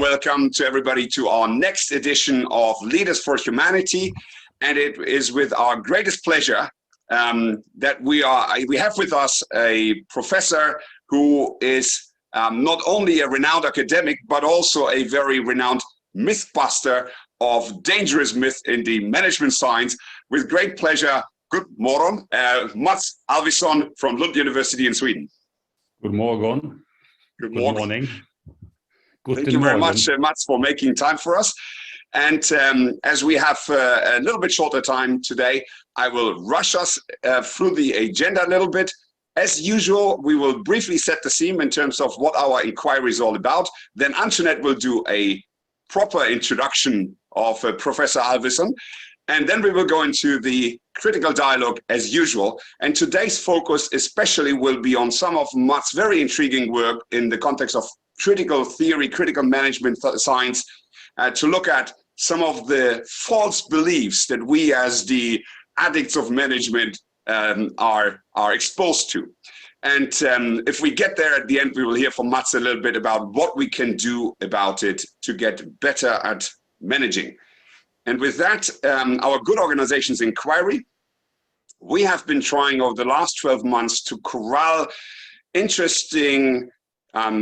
welcome to everybody to our next edition of Leaders for Humanity. And it is with our greatest pleasure that we have with us a professor who is not only a renowned academic, but also a very renowned mythbuster of dangerous myths in the management science. With great pleasure, good morning, Mats Alvesson from Lund University in Sweden. Good morning. Good morning. Thank Good you very morning. much, Mats, for making time for us. And as we have a little bit shorter time today, I will rush us through the agenda a little bit. As usual, we will briefly set the scene in terms of what our inquiry is all about. Then Antoinette will do a proper introduction of Professor Alvesson. And then we will go into the critical dialogue as usual. And today's focus especially will be on some of Mats' very intriguing work in the context of critical theory, critical management science, to look at some of the false beliefs that we as the addicts of management are exposed to. And if we get there at the end, we will hear from Mats a little bit about what we can do about it to get better at managing. And with that, our Good Organizations inquiry, we have been trying over the last 12 months to corral interesting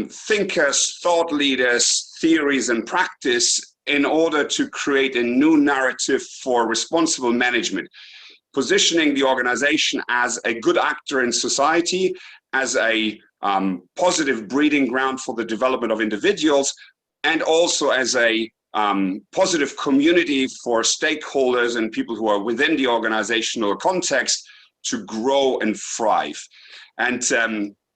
thinkers, thought leaders, theories, and practice in order to create a new narrative for responsible management, positioning the organization as a good actor in society, as a positive breeding ground for the development of individuals, and also as a positive community for stakeholders and people who are within the organizational context to grow and thrive. And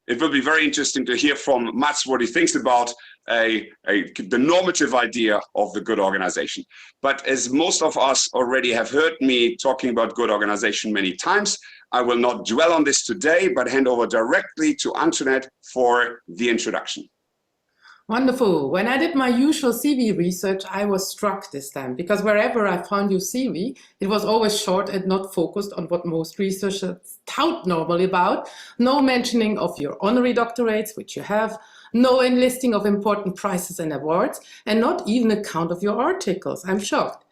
it will be very interesting to hear from Mats what he thinks about the normative idea of the good organization. But as most of us already have heard me talking about good organization many times, I will not dwell on this today, but hand over directly to Antoinette for the introduction. Wonderful. When I did my usual CV research, I was struck this time because wherever I found your CV, it was always short and not focused on what most researchers tout normally about. No mentioning of your honorary doctorates, which you have, no enlisting of important prizes and awards, and not even a count of your articles. I'm shocked.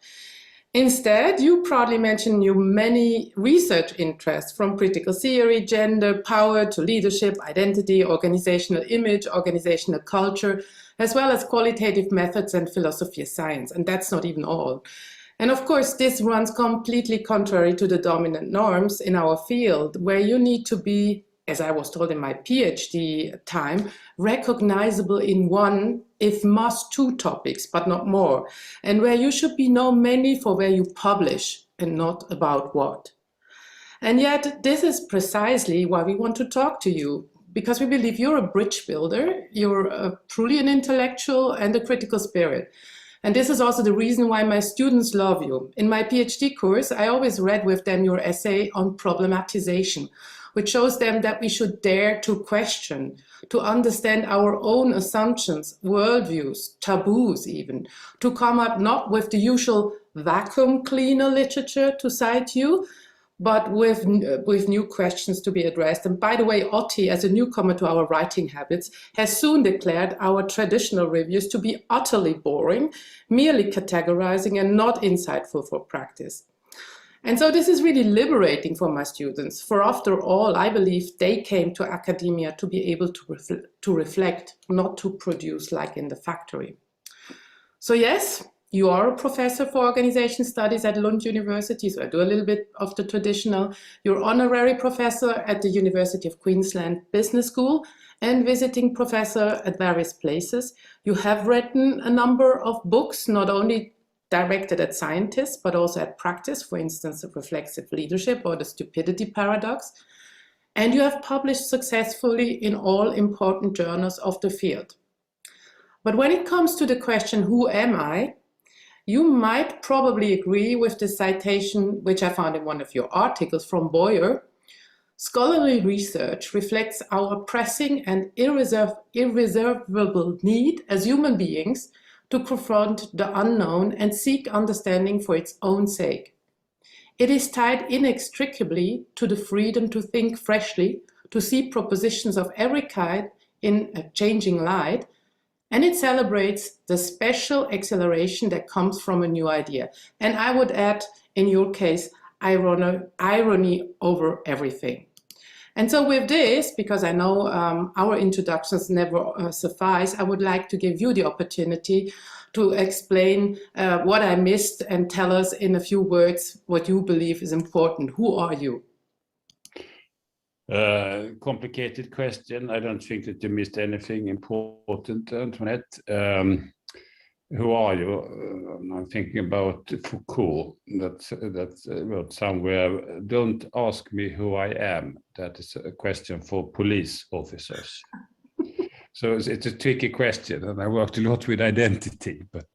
Instead, you proudly mention your many research interests from critical theory, gender, power to leadership, identity, organizational image, organizational culture, as well as qualitative methods and philosophy of science. And that's not even all. And of course, this runs completely contrary to the dominant norms in our field, where you need to be, as I was told in my PhD time, recognizable in one, if must two topics, but not more, and where you should be known mainly for where you publish and not about what. And yet, this is precisely why we want to talk to you, because we believe you're a bridge builder, you're truly an intellectual and a critical spirit. And this is also the reason why my students love you. In my PhD course, I always read with them your essay on problematization, which shows them that we should dare to question, to understand our own assumptions, worldviews, taboos even, to come up not with the usual vacuum cleaner literature to cite you, but with new questions to be addressed. And by the way, Otti, as a newcomer to our writing habits, has soon declared our traditional reviews to be utterly boring, merely categorizing and not insightful for practice. And so this is really liberating for my students, for after all, I believe they came to academia to be able to reflect, not to produce like in the factory. So yes, you are a professor for Organizational Studies at Lund University, so I do a little bit of the traditional. You're honorary professor at the University of Queensland Business School and visiting professor at various places. You have written a number of books, not only directed at scientists, but also at practice, for instance, of Reflexive Leadership or the Stupidity Paradox. And you have published successfully in all important journals of the field. But when it comes to the question, who am I? You might probably agree with the citation, which I found in one of your articles from Boyer. Scholarly research reflects our pressing and irreservable need as human beings to confront the unknown and seek understanding for its own sake. It is tied inextricably to the freedom to think freshly, to see propositions of every kind in a changing light, And it celebrates the special acceleration that comes from a new idea. And I would add, in your case, irony over everything. And so with this, because I know our introductions never suffice, I would like to give you the opportunity to explain what I missed and tell us in a few words what you believe is important. Who are you? Complicated question. I don't think that you missed anything important, Antoinette. Who are you? I'm thinking about Foucault. That's wrote somewhere. Don't ask me who I am. That is a question for police officers. So it's a tricky question, and I worked a lot with identity. But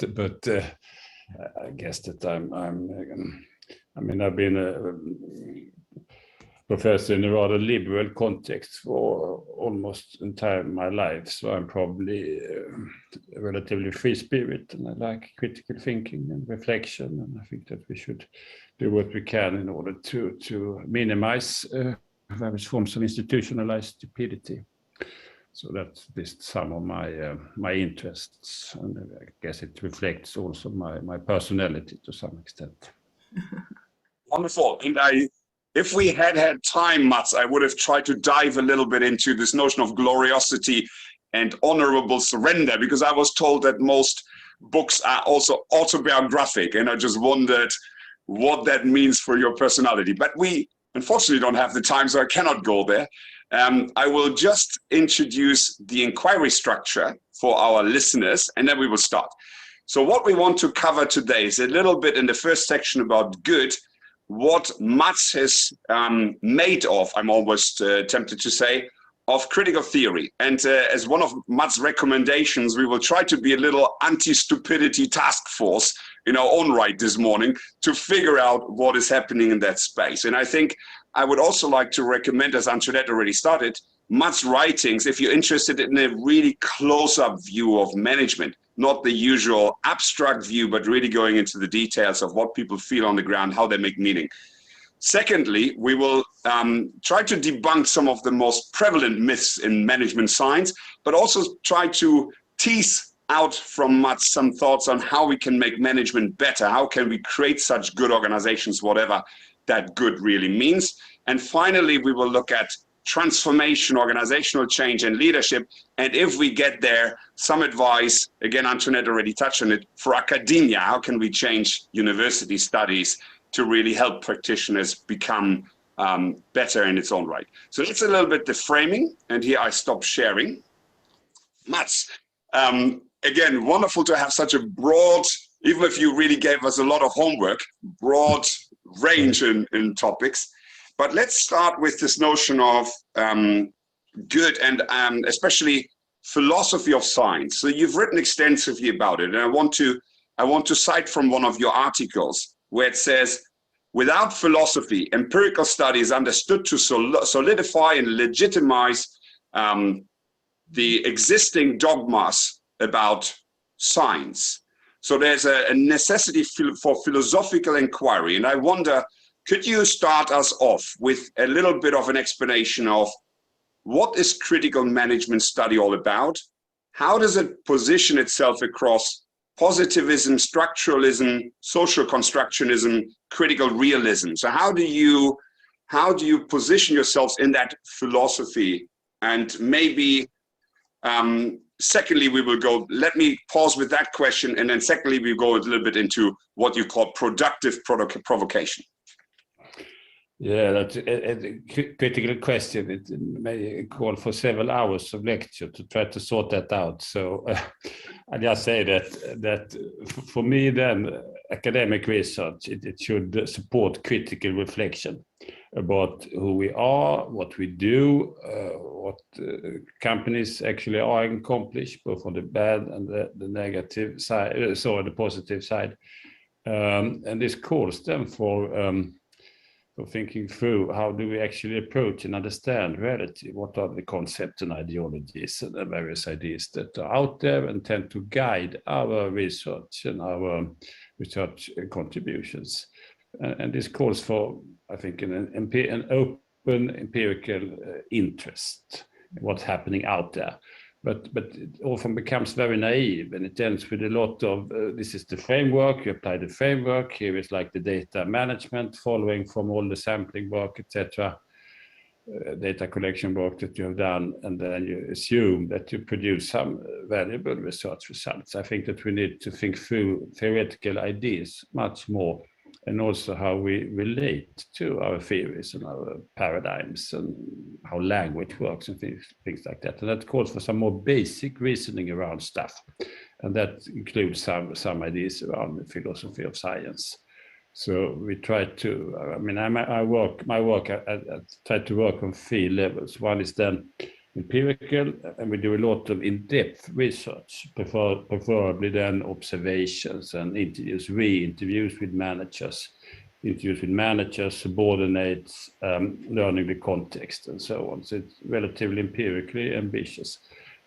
I guess that I've been a professor in a rather liberal context for almost entire my life, so I'm probably a relatively free spirit, and I like critical thinking and reflection, and I think that we should do what we can in order to minimize various forms of institutionalized stupidity. So that's just some of my interests, and I guess it reflects also my personality to some extent. Wonderful. And if we had time, Mats, I would have tried to dive a little bit into this notion of gloriosity and honorable surrender, because I was told that most books are also autobiographic, and I just wondered what that means for your personality. But we unfortunately don't have the time, so I cannot go there. I will just introduce the inquiry structure for our listeners, and then we will start. So what we want to cover today is a little bit in the first section about good, what Mats has made of, I'm almost tempted to say, of critical theory. And as one of Mats' recommendations, we will try to be a little anti-stupidity task force in our own right this morning to figure out what is happening in that space. And I think I would also like to recommend, as Antoinette already started, Mats' writings, if you're interested in a really close-up view of management, not the usual abstract view, but really going into the details of what people feel on the ground, how they make meaning. Secondly, we will try to debunk some of the most prevalent myths in management science, but also try to tease out from Mats some thoughts on how we can make management better, how can we create such good organizations, whatever that good really means. And finally, we will look at transformation, organizational change, and leadership. And if we get there, some advice, again, Antoinette already touched on it, for academia, how can we change university studies to really help practitioners become better in its own right. So that's a little bit the framing, and here I stop sharing. Mats, again, wonderful to have such a broad, even if you really gave us a lot of homework, broad range in topics. But let's start with this notion of good and especially philosophy of science. So you've written extensively about it, and I want to cite from one of your articles where it says, without philosophy, empirical study is understood to solidify and legitimize the existing dogmas about science. So there's a necessity for philosophical inquiry. And I wonder, could you start us off with a little bit of an explanation of what is critical management study all about? How does it position itself across positivism, structuralism, social constructionism, critical realism? So how do you position yourselves in that philosophy? And maybe secondly, let me pause with that question. And then secondly, we go a little bit into what you call productive provocation. Yeah, that's a critical question. It may call for several hours of lecture to try to sort that out. So I just say that for me, then academic research, it should support critical reflection about who we are, what we do, what companies actually are accomplished, both on the bad and the negative side, so on the positive side. And this calls them for thinking through how do we actually approach and understand reality, what are the concepts and ideologies and the various ideas that are out there and tend to guide our research and our research contributions. And this calls for, I think, an open empirical interest in what's happening out there, but it often becomes very naive, and it ends with a lot of this is the framework, you apply the framework, here is like the data management following from all the sampling work, etc., data collection work that you have done, and then you assume that you produce some valuable research results. I think that we need to think through theoretical ideas much more, and also how we relate to our theories and our paradigms and how language works and things like that. And that calls for some more basic reasoning around stuff. And that includes some ideas around the philosophy of science. So we try to, I mean, I try to work on 3 levels. One is then empirical, and we do a lot of in-depth research, preferably then observations and interviews with managers, subordinates, learning the context and so on. So it's relatively empirically ambitious.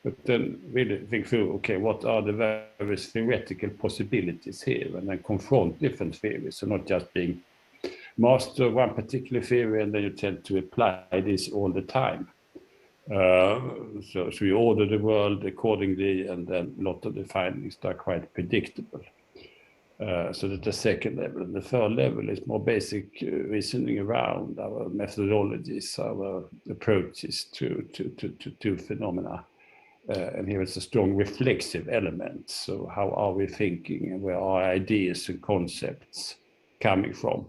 But then really think through, okay, what are the various theoretical possibilities here, and then confront different theories, so not just being master of one particular theory and then you tend to apply this all the time. So we order the world accordingly, and then a lot of the findings are quite predictable. So that's the second level. And the third level is more basic reasoning around our methodologies, our approaches to phenomena. And here is a strong reflexive element. So how are we thinking, and where are ideas and concepts coming from?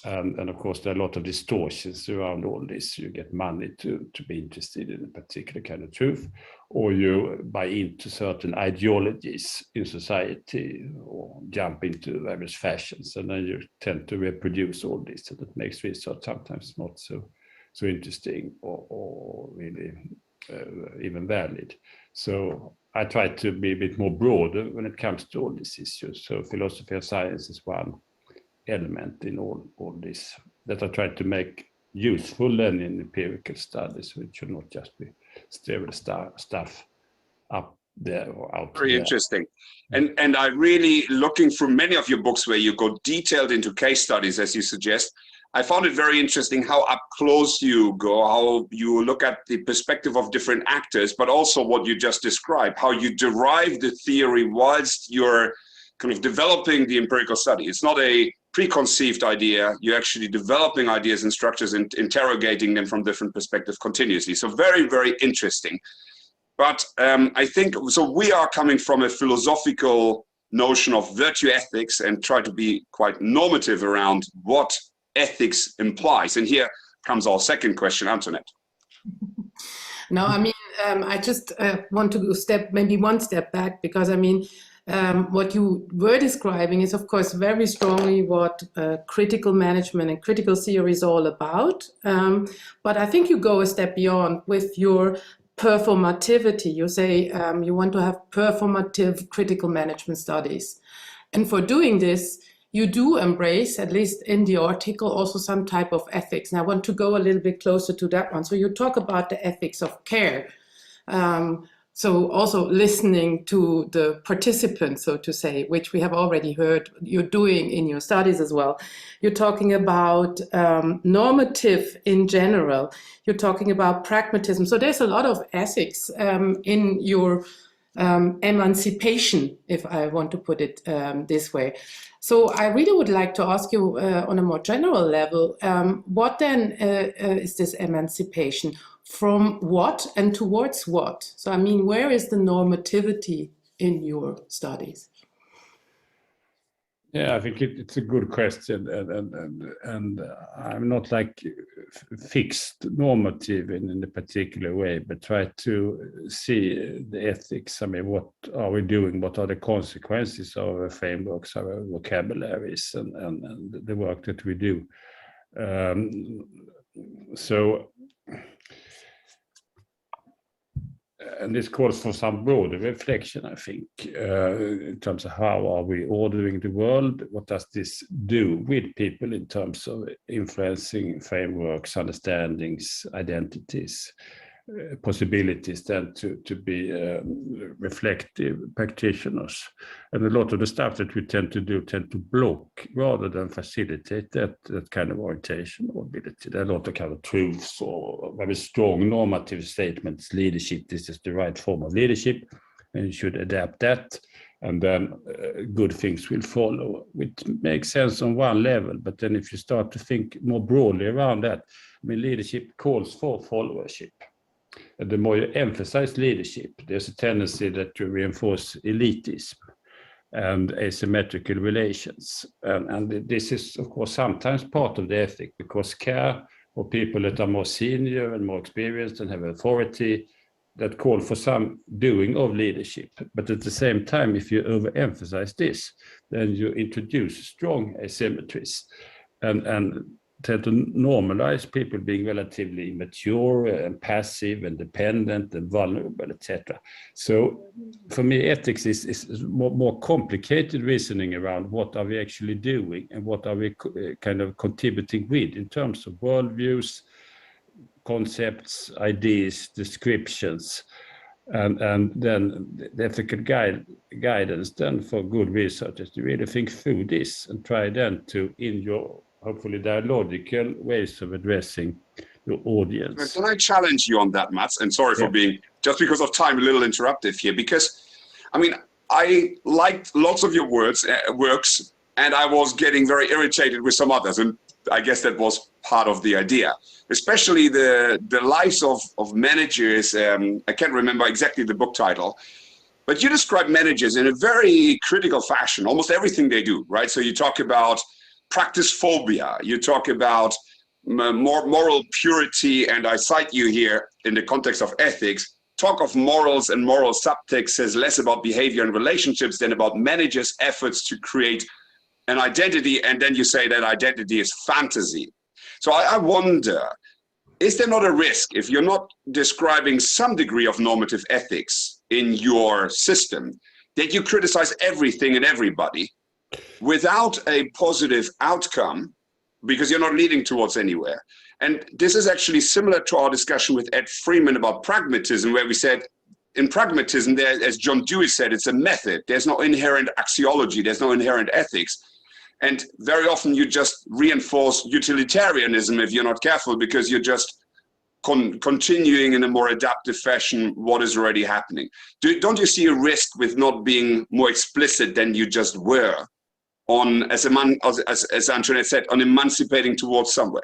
And of course, there are a lot of distortions around all this. You get money to be interested in a particular kind of truth, or you buy into certain ideologies in society, or jump into various fashions, and then you tend to reproduce all this. So that makes research sometimes not so interesting or really even valid. So I try to be a bit more broader when it comes to all these issues. So philosophy of science is one element in all this that I try to make useful then in empirical studies, which should not just be sterile stuff up there or out Very there. interesting. And I really, looking through many of your books where you go detailed into case studies, as you suggest, I found it very interesting how up close you go, how you look at the perspective of different actors, but also what you just described, how you derive the theory whilst you're kind of developing the empirical study. It's not a preconceived idea. You're actually developing ideas and structures and interrogating them from different perspectives continuously. So very, very interesting. But I think, so we are coming from a philosophical notion of virtue ethics and try to be quite normative around what ethics implies. And here comes our second question, Antoinette. No, I mean, I just want to maybe one step back, because I mean, what you were describing is, of course, very strongly what critical management and critical theory is all about. But I think you go a step beyond with your performativity. You say you want to have performative critical management studies. And for doing this, you do embrace, at least in the article, also some type of ethics. And I want to go a little bit closer to that one. So you talk about the ethics of care. So also listening to the participants, so to say, which we have already heard you're doing in your studies as well. You're talking about normative in general. You're talking about pragmatism. So there's a lot of ethics in your emancipation, if I want to put it this way. So I really would like to ask you on a more general level, what then is this emancipation? From what and towards what? So I mean, where is the normativity in your studies? Yeah, I think it's a good question, and I'm not like fixed normative in a particular way, but try to see the ethics. I mean, what are we doing? What are the consequences of our frameworks, our vocabularies, and the work that we do? And this calls for some broader reflection, I think, in terms of how are we ordering the world? What does this do with people in terms of influencing frameworks, understandings, identities? possibilities then to be reflective practitioners. And a lot of the stuff that we tend to block rather than facilitate that kind of orientation or ability. There are a lot of kind of truths or very strong normative statements. Leadership, this is the right form of leadership, and you should adapt that. And then good things will follow, which makes sense on one level. But then if you start to think more broadly around that, I mean, leadership calls for followership. And the more you emphasize leadership, there's a tendency that you reinforce elitism and asymmetrical relations. And this is, of course, sometimes part of the ethic, because care for people that are more senior and more experienced and have authority, that call for some doing of leadership. But at the same time, if you overemphasize this, then you introduce strong asymmetries and tend to normalize people being relatively immature and passive and dependent and vulnerable, etc. So for me, ethics is more complicated reasoning around what are we actually doing and what are we kind of contributing with in terms of worldviews, concepts, ideas, descriptions, and then the ethical guidance then for good researchers to really think through this and try then to, in your hopefully dialogical ways of addressing your audience. Can I challenge you on that, Mats? And sorry for being, just because of time, a little interruptive here, because, I mean, I liked lots of your works, and I was getting very irritated with some others, and I guess that was part of the idea, especially the lives of managers. I can't remember exactly the book title, but you describe managers in a very critical fashion, almost everything they do, right? So you talk about practice phobia, you talk about moral purity, and I cite you here in the context of ethics. Talk of morals and moral subtext says less about behavior and relationships than about managers' efforts to create an identity, and then you say that identity is fantasy. So I wonder, is there not a risk, if you're not describing some degree of normative ethics in your system, that you criticize everything and everybody without a positive outcome, because you're not leading towards anywhere? And this is actually similar to our discussion with Ed Freeman about pragmatism, where we said, in pragmatism, there, as John Dewey said, it's a method. There's no inherent axiology, there's no inherent ethics. And very often you just reinforce utilitarianism if you're not careful, because you're just continuing in a more adaptive fashion what is already happening. Don't you see a risk with not being more explicit than you just were on, as Antoinette said, on emancipating towards somewhere?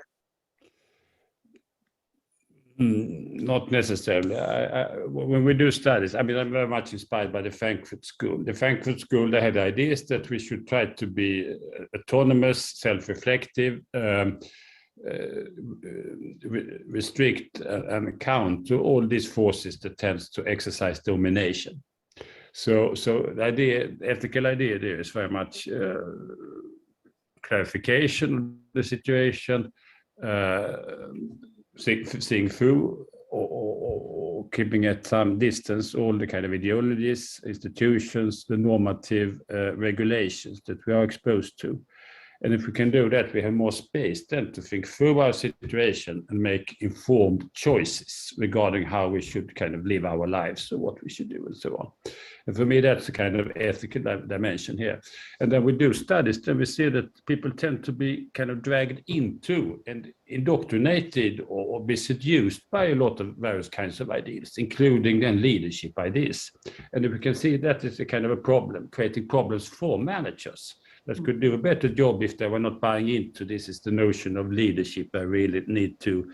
Not necessarily. When we do studies, I mean, I'm very much inspired by the Frankfurt School. The Frankfurt School, they had ideas that we should try to be autonomous, self-reflective, restrict and counter all these forces that tends to exercise domination. So the ethical idea there is very much clarification of the situation, seeing through or keeping at some distance all the kind of ideologies, institutions, the normative regulations that we are exposed to. And if we can do that, we have more space then to think through our situation and make informed choices regarding how we should kind of live our lives or what we should do and so on. And for me, that's a kind of ethical dimension here. And then we do studies, then we see that people tend to be kind of dragged into and indoctrinated or be seduced by a lot of various kinds of ideas, including then leadership ideas. And if we can see that is a kind of a problem, creating problems for managers that could do a better job if they were not buying into this is the notion of leadership I really need to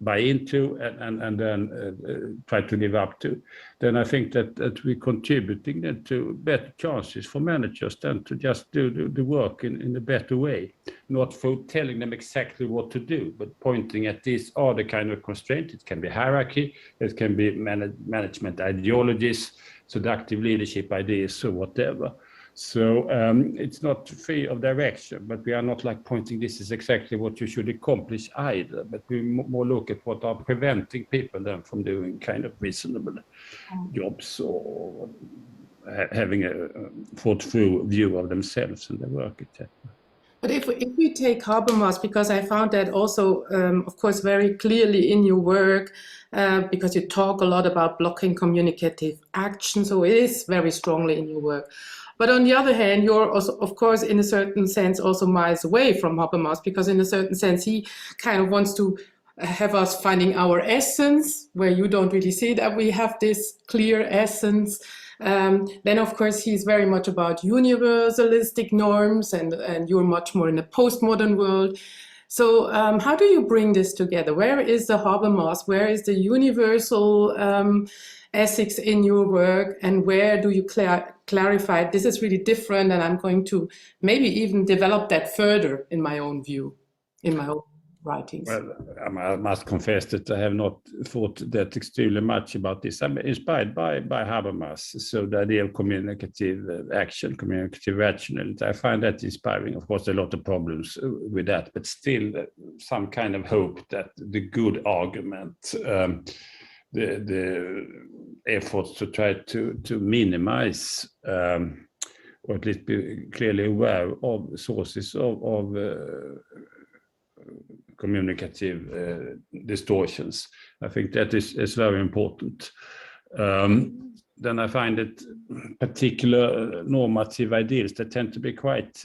buy into and then try to live up to, then I think that we're contributing then to better chances for managers than to just do the work in a better way, not for telling them exactly what to do, but pointing at these are the kind of constraints. It can be hierarchy, it can be management ideologies, seductive leadership ideas or whatever. So it's not free of direction, but we are not like pointing this is exactly what you should accomplish either, but we more look at what are preventing people then from doing kind of reasonable jobs or having a thought through view of themselves and their work, etc. But if we take Habermas, because I found that also, of course, very clearly in your work, because you talk a lot about blocking communicative action, so it is very strongly in your work. But on the other hand, you're also, of course, in a certain sense, also miles away from Habermas, because in a certain sense, he kind of wants to have us finding our essence, where you don't really see that we have this clear essence. Then, of course, he's very much about universalistic norms, and you're much more in a postmodern world. So how do you bring this together? Where is the Habermas? Where is the universal ethics in your work? And where do you clarify this is really different, and I'm going to maybe even develop that further in my own view, in my own writings? Well, I must confess that I have not thought that extremely much about this. I'm inspired by Habermas. So the idea of communicative action, communicative rationality, I find that inspiring. Of course, a lot of problems with that, but still some kind of hope that the good argument, the efforts to try to minimize or at least be clearly aware of sources of communicative distortions. I think that is very important. Then I find it particular normative ideals that tend to be quite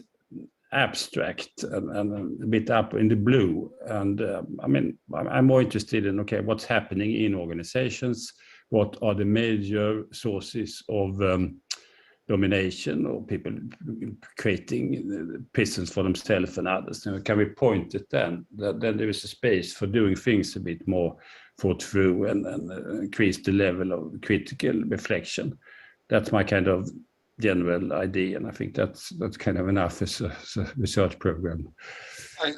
abstract and a bit up in the blue. And I mean, I'm more interested in, okay, what's happening in organizations? What are the major sources of domination, or people creating prisons for themselves and others? Can we point it then there is a space for doing things a bit more thought through and increase the level of critical reflection? That's my kind of general idea, and I think that's kind of enough as a research program.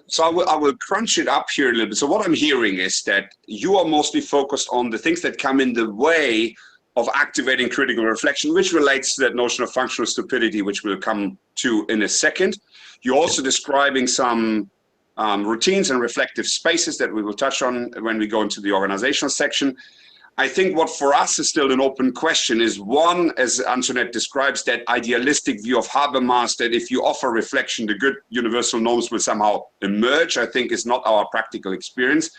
So I will crunch it up here a little bit. So what I'm hearing is that you are mostly focused on the things that come in the way of activating critical reflection, which relates to that notion of functional stupidity, which we'll come to in a second. You're also describing some routines and reflective spaces that we will touch on when we go into the organizational section. I think what for us is still an open question is, one, as Antoinette describes, that idealistic view of Habermas, that if you offer reflection, the good universal norms will somehow emerge, I think is not our practical experience.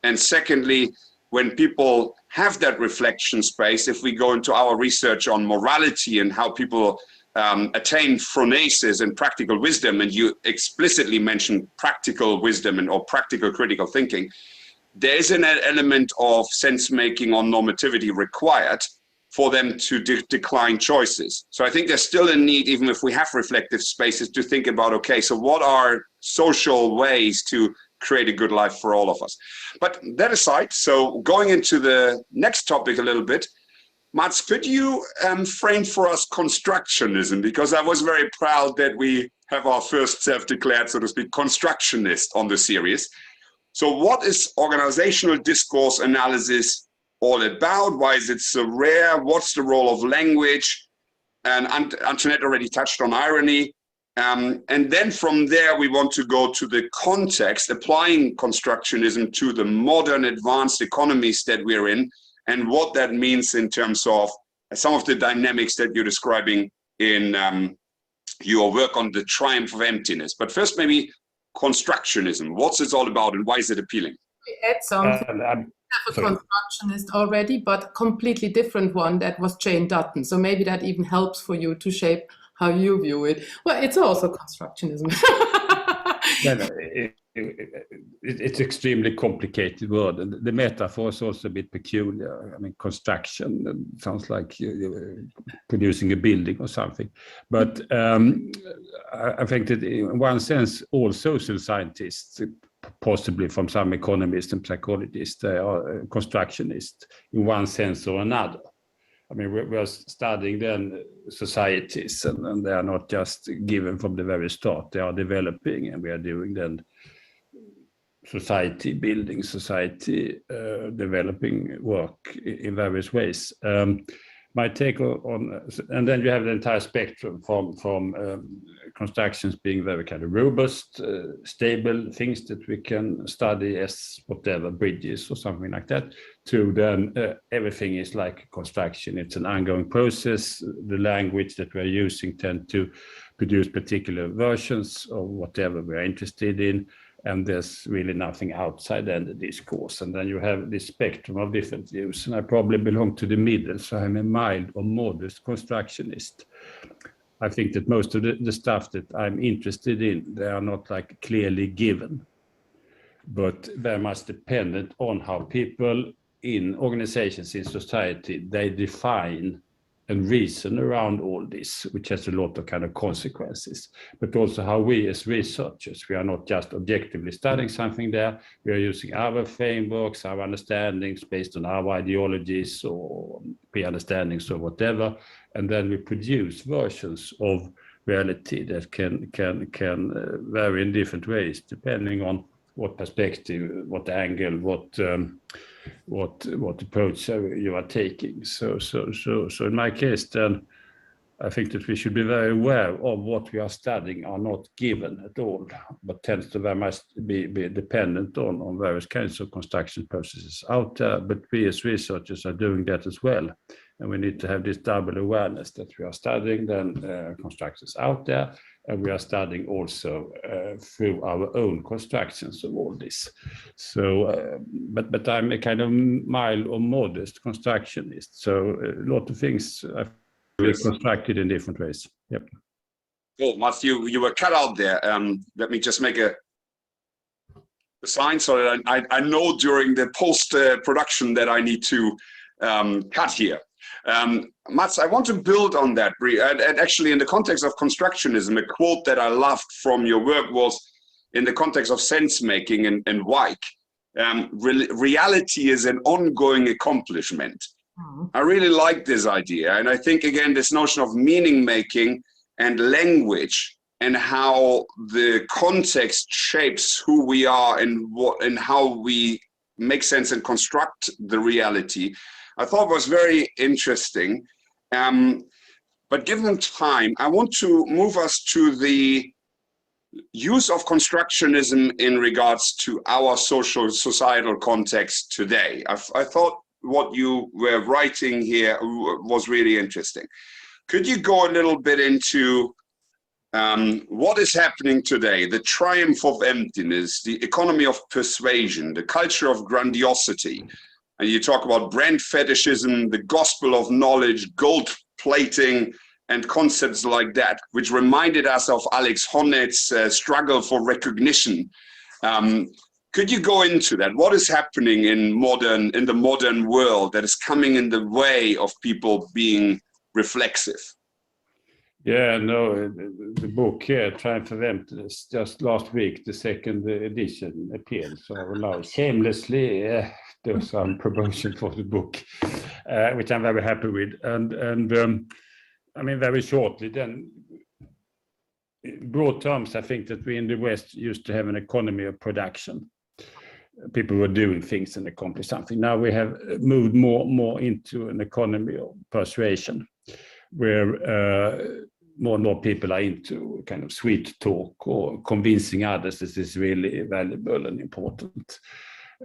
And secondly, when people have that reflection space, if we go into our research on morality and how people attain phronesis and practical wisdom, and you explicitly mention practical wisdom or practical critical thinking, there is an element of sense-making on normativity required for them to decline choices. So I think there's still a need, even if we have reflective spaces, to think about, okay, so what are social ways to create a good life for all of us? But that aside, so going into the next topic a little bit, Mats, could you frame for us constructionism? Because I was very proud that we have our first self-declared, so to speak, constructionist on the series. So what is organizational discourse analysis all about? Why is it so rare? What's the role of language? And Antoinette already touched on irony. And then from there, we want to go to the context, applying constructionism to the modern advanced economies that we're in, and what that means in terms of some of the dynamics that you're describing in your work on the triumph of emptiness. But first, maybe constructionism. What's it all about, and why is it appealing? We add something. I have a constructionist already, but completely different one, that was Jane Dutton. So maybe that even helps for you to shape how you view it. Well, it's also constructionism. It's extremely complicated word, and the metaphor is also a bit peculiar. I mean, construction sounds like producing a building or something. But I think that in one sense, all social scientists, possibly from some economists and psychologists, they are constructionists in one sense or another. I mean, we're studying then societies, and they are not just given from the very start. They are developing, and we are doing then society building, society developing work in various ways. My take on, and then you have the entire spectrum from constructions being very kind of robust, stable things that we can study as whatever, bridges or something like that, to then everything is like construction. It's an ongoing process. The language that we're using tend to produce particular versions of whatever we're interested in, and there's really nothing outside then the discourse. And then you have this spectrum of different views, and I probably belong to the middle, so I'm a mild or modest constructionist. I think that most of the stuff that I'm interested in, they are not like clearly given, but very much dependent on how people in organizations, in society, they define and reason around all this, which has a lot of kind of consequences, but also how we as researchers, we are not just objectively studying something there, we are using our frameworks, our understandings based on our ideologies or pre-understandings or whatever, and then we produce versions of reality that can vary in different ways, depending on what perspective, what angle, what approach you are taking. So in my case, then I think that we should be very aware of what we are studying are not given at all, but tends to very much be dependent on various kinds of construction processes out there. But we as researchers are doing that as well. And we need to have this double awareness that we are studying then constructions out there, and we are studying also through our own constructions of all this. So, but I'm a kind of mild or modest constructionist. So a lot of things I've constructed in different ways. Yep. Cool, Mats, you were cut out there. Let me just make a sign so that I know during the post-production that I need to cut here. Mats, I want to build on that. And actually, in the context of constructionism, a quote that I loved from your work was in the context of sense-making and Weibel. Reality is an ongoing accomplishment. I really like this idea. And I think, again, this notion of meaning-making and language and how the context shapes who we are and how we make sense and construct the reality, I thought was very interesting. But given time, I want to move us to the use of constructionism in regards to our societal context today. I thought what you were writing here was really interesting. Could you go a little bit into what is happening today, the triumph of emptiness, the economy of persuasion, the culture of grandiosity? And you talk about brand fetishism, the gospel of knowledge, gold plating, and concepts like that, which reminded us of Alex Honnold's struggle for recognition. Could you go into that? What is happening in the modern world that is coming in the way of people being reflexive? Yeah, no, the book here, Triumph of Emptiness, just last week, the second edition appeared. So I will now shamelessly do some promotion for the book, which I'm very happy with. And I mean, very shortly then, in broad terms, I think that we in the West used to have an economy of production. People were doing things and accomplishing something. Now we have moved more into an economy of persuasion, where more and more people are into kind of sweet talk or convincing others this is really valuable and important.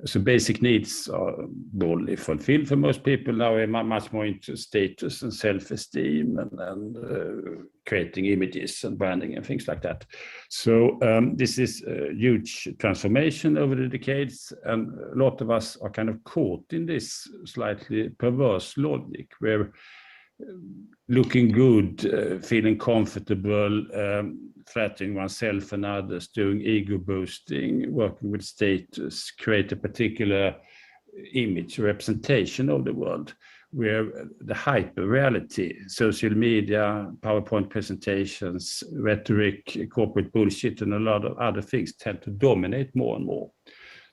So basic needs are broadly fulfilled for most people. Now we're much more into status and self-esteem and creating images and branding and things like that. So this is a huge transformation over the decades, and a lot of us are kind of caught in this slightly perverse logic where looking good, feeling comfortable, flattering oneself and others, doing ego boosting, working with status, create a particular image or representation of the world, where the hyper reality, social media, PowerPoint presentations, rhetoric, corporate bullshit, and a lot of other things tend to dominate more and more.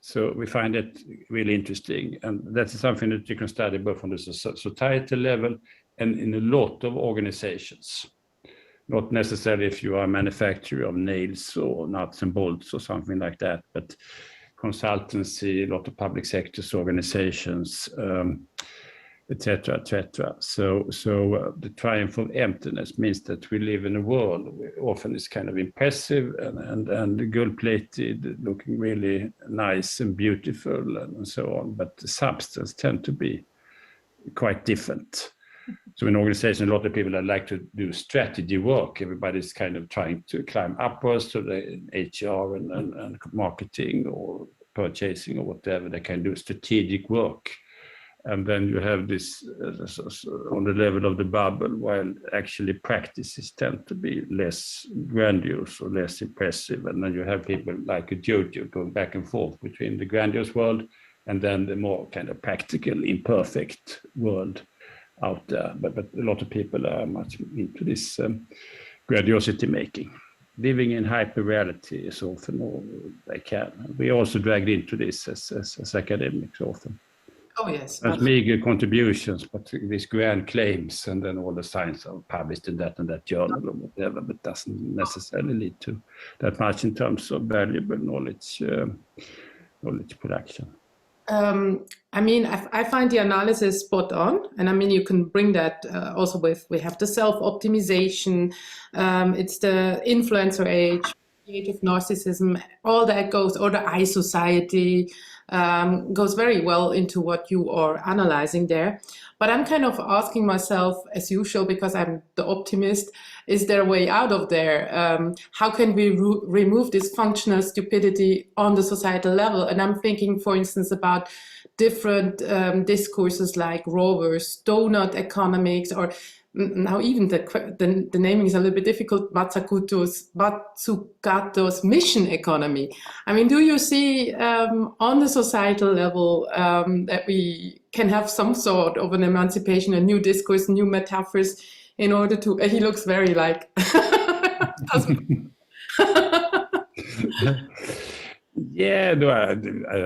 So we find it really interesting, and that's something that you can study both on the societal level and in a lot of organizations. Not necessarily if you are a manufacturer of nails or nuts and bolts or something like that, but consultancy, a lot of public sectors, organizations, etc., etc. So the triumph of emptiness means that we live in a world where often it's kind of impressive and gold-plated, looking really nice and beautiful and so on, but the substance tend to be quite different. So in organization, a lot of people that like to do strategy work. Everybody's kind of trying to climb upwards to the HR and marketing or purchasing or whatever. They can do strategic work. And then you have this on the level of the bubble, while actually practices tend to be less grandiose or less impressive. And then you have people like a Jojo going back and forth between the grandiose world and then the more kind of practical, imperfect world out there. But a lot of people are much into this grandiosity making. Living in hyper-reality is often all they can. We also dragged into this as academics often. Oh, yes. As meager contributions, but these grand claims, and then all the science are published in that journal or whatever, but doesn't necessarily lead to that much in terms of valuable knowledge production. I mean, I find the analysis spot on, and I mean, you can bring that also with, we have the self-optimization, it's the influencer age, creative narcissism, all that goes, or the I society, goes very well into what you are analyzing there. But I'm kind of asking myself, as usual, because I'm the optimist, is there a way out of there? How can we remove this functional stupidity on the societal level? And I'm thinking, for instance, about different discourses like rovers, donut economics, or now even the naming is a little bit difficult, Mazzucato's mission economy. I mean, do you see on the societal level that we can have some sort of an emancipation, a new discourse, new metaphors in order to, he looks very like, yeah, no, I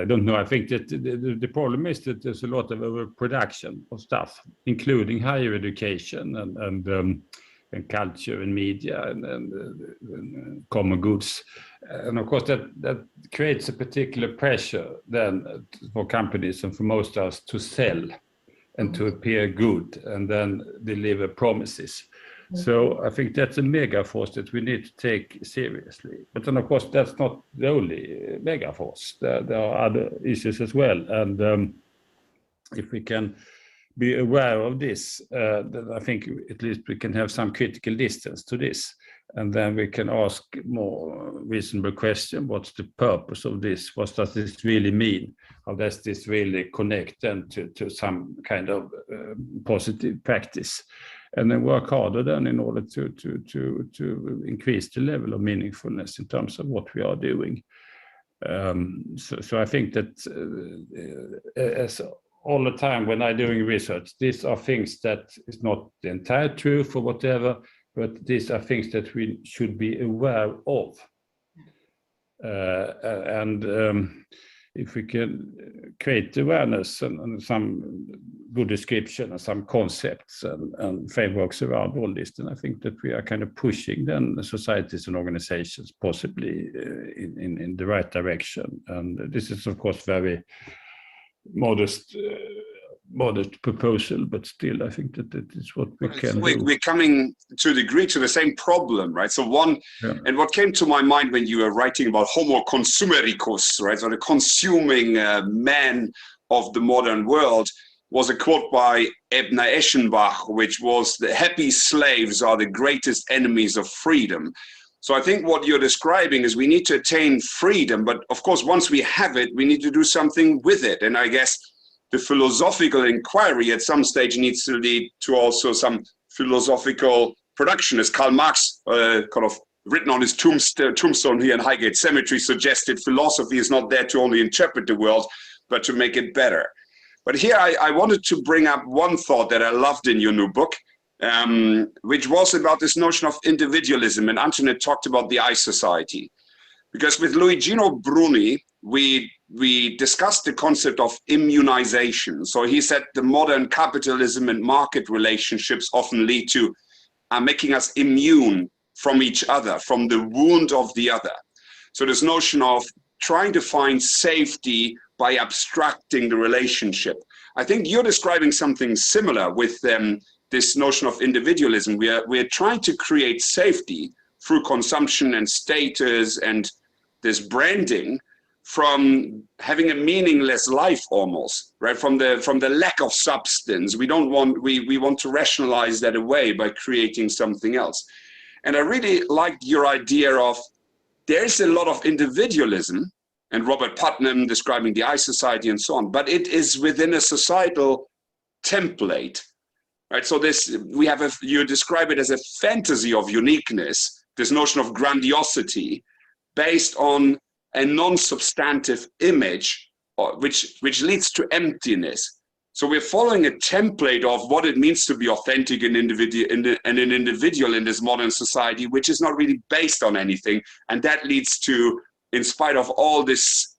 don't know. I think that the problem is that there's a lot of overproduction of stuff, including higher education and culture and media and common goods. And of course, that creates a particular pressure then for companies and for most of us to sell and to appear good and then deliver promises. So I think that's a mega force that we need to take seriously. But then, of course, that's not the only mega force. There are other issues as well. And if we can be aware of this, then I think at least we can have some critical distance to this. And then we can ask more reasonable question. What's the purpose of this? What does this really mean? How does this really connect then to some kind of positive practice? And then work harder then in order to increase the level of meaningfulness in terms of what we are doing. So I think that as all the time when I'm doing research, these are things that is not the entire truth or whatever, but these are things that we should be aware of. If we can create awareness and some good description and some concepts and frameworks around all this, then I think that we are kind of pushing then societies and organizations possibly in the right direction. And this is, of course, very modest proposal, but still I think that is what we can do. We're coming to a degree to the same problem, right? So and what came to my mind when you were writing about homo consumericus, right? So the consuming man of the modern world, was a quote by Ebner Eschenbach, which was, "The happy slaves are the greatest enemies of freedom." So I think what you're describing is we need to attain freedom, but of course, once we have it, we need to do something with it. And I guess the philosophical inquiry at some stage needs to lead to also some philosophical production, as Karl Marx kind of written on his tombstone here in Highgate Cemetery suggested. Philosophy is not there to only interpret the world, but to make it better. But here I wanted to bring up one thought that I loved in your new book, which was about this notion of individualism. And Antoinette talked about the I society. Because with Luigino Bruni, we discussed the concept of immunization. So he said the modern capitalism and market relationships often lead to making us immune from each other, from the wound of the other. So this notion of trying to find safety by abstracting the relationship. I think you're describing something similar with this notion of individualism. We're trying to create safety through consumption and status and this branding from having a meaningless life almost, right? From the lack of substance. We want to rationalize that away by creating something else. And I really liked your idea of there's a lot of individualism, and Robert Putnam describing the I Society and so on, but it is within a societal template, right? So you describe it as a fantasy of uniqueness, this notion of grandiosity based on a non-substantive image, which leads to emptiness. So we're following a template of what it means to be authentic and an individual in this modern society, which is not really based on anything. And that leads to, in spite of all this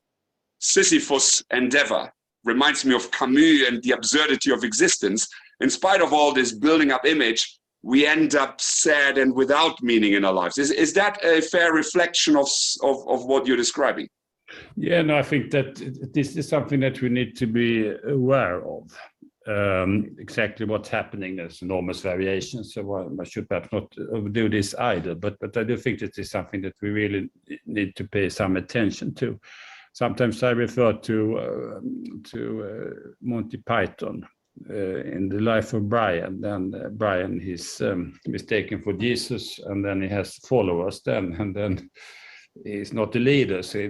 Sisyphus endeavor, reminds me of Camus and the absurdity of existence. In spite of all this building up image, we end up sad and without meaning in our lives. Is that a fair reflection of what you're describing? Yeah, no, I think that this is something that we need to be aware of. Exactly what's happening. There's enormous variations, so I should perhaps not overdo this either. But I do think that is something that we really need to pay some attention to. Sometimes I refer to Monty Python in the life of Brian. Then Brian is mistaken for Jesus, and then he has followers. And then he's not the leader, so he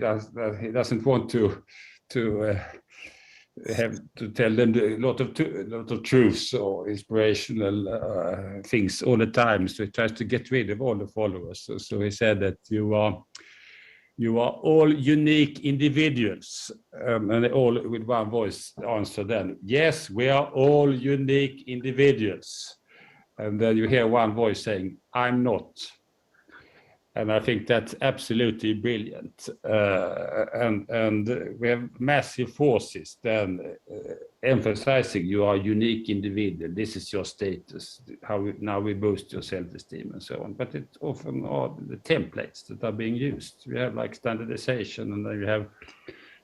doesn't want to have to tell them a lot of truths or inspirational things all the time. So he tries to get rid of all the followers. So he said that you are all unique individuals, and they all with one voice answer then, yes, we are all unique individuals. And then you hear one voice saying, I'm not. And I think that's absolutely brilliant. And we have massive forces then emphasizing you are a unique individual. This is your status. Now we boost your self-esteem and so on. But it often are the templates that are being used. We have like standardization, and then you have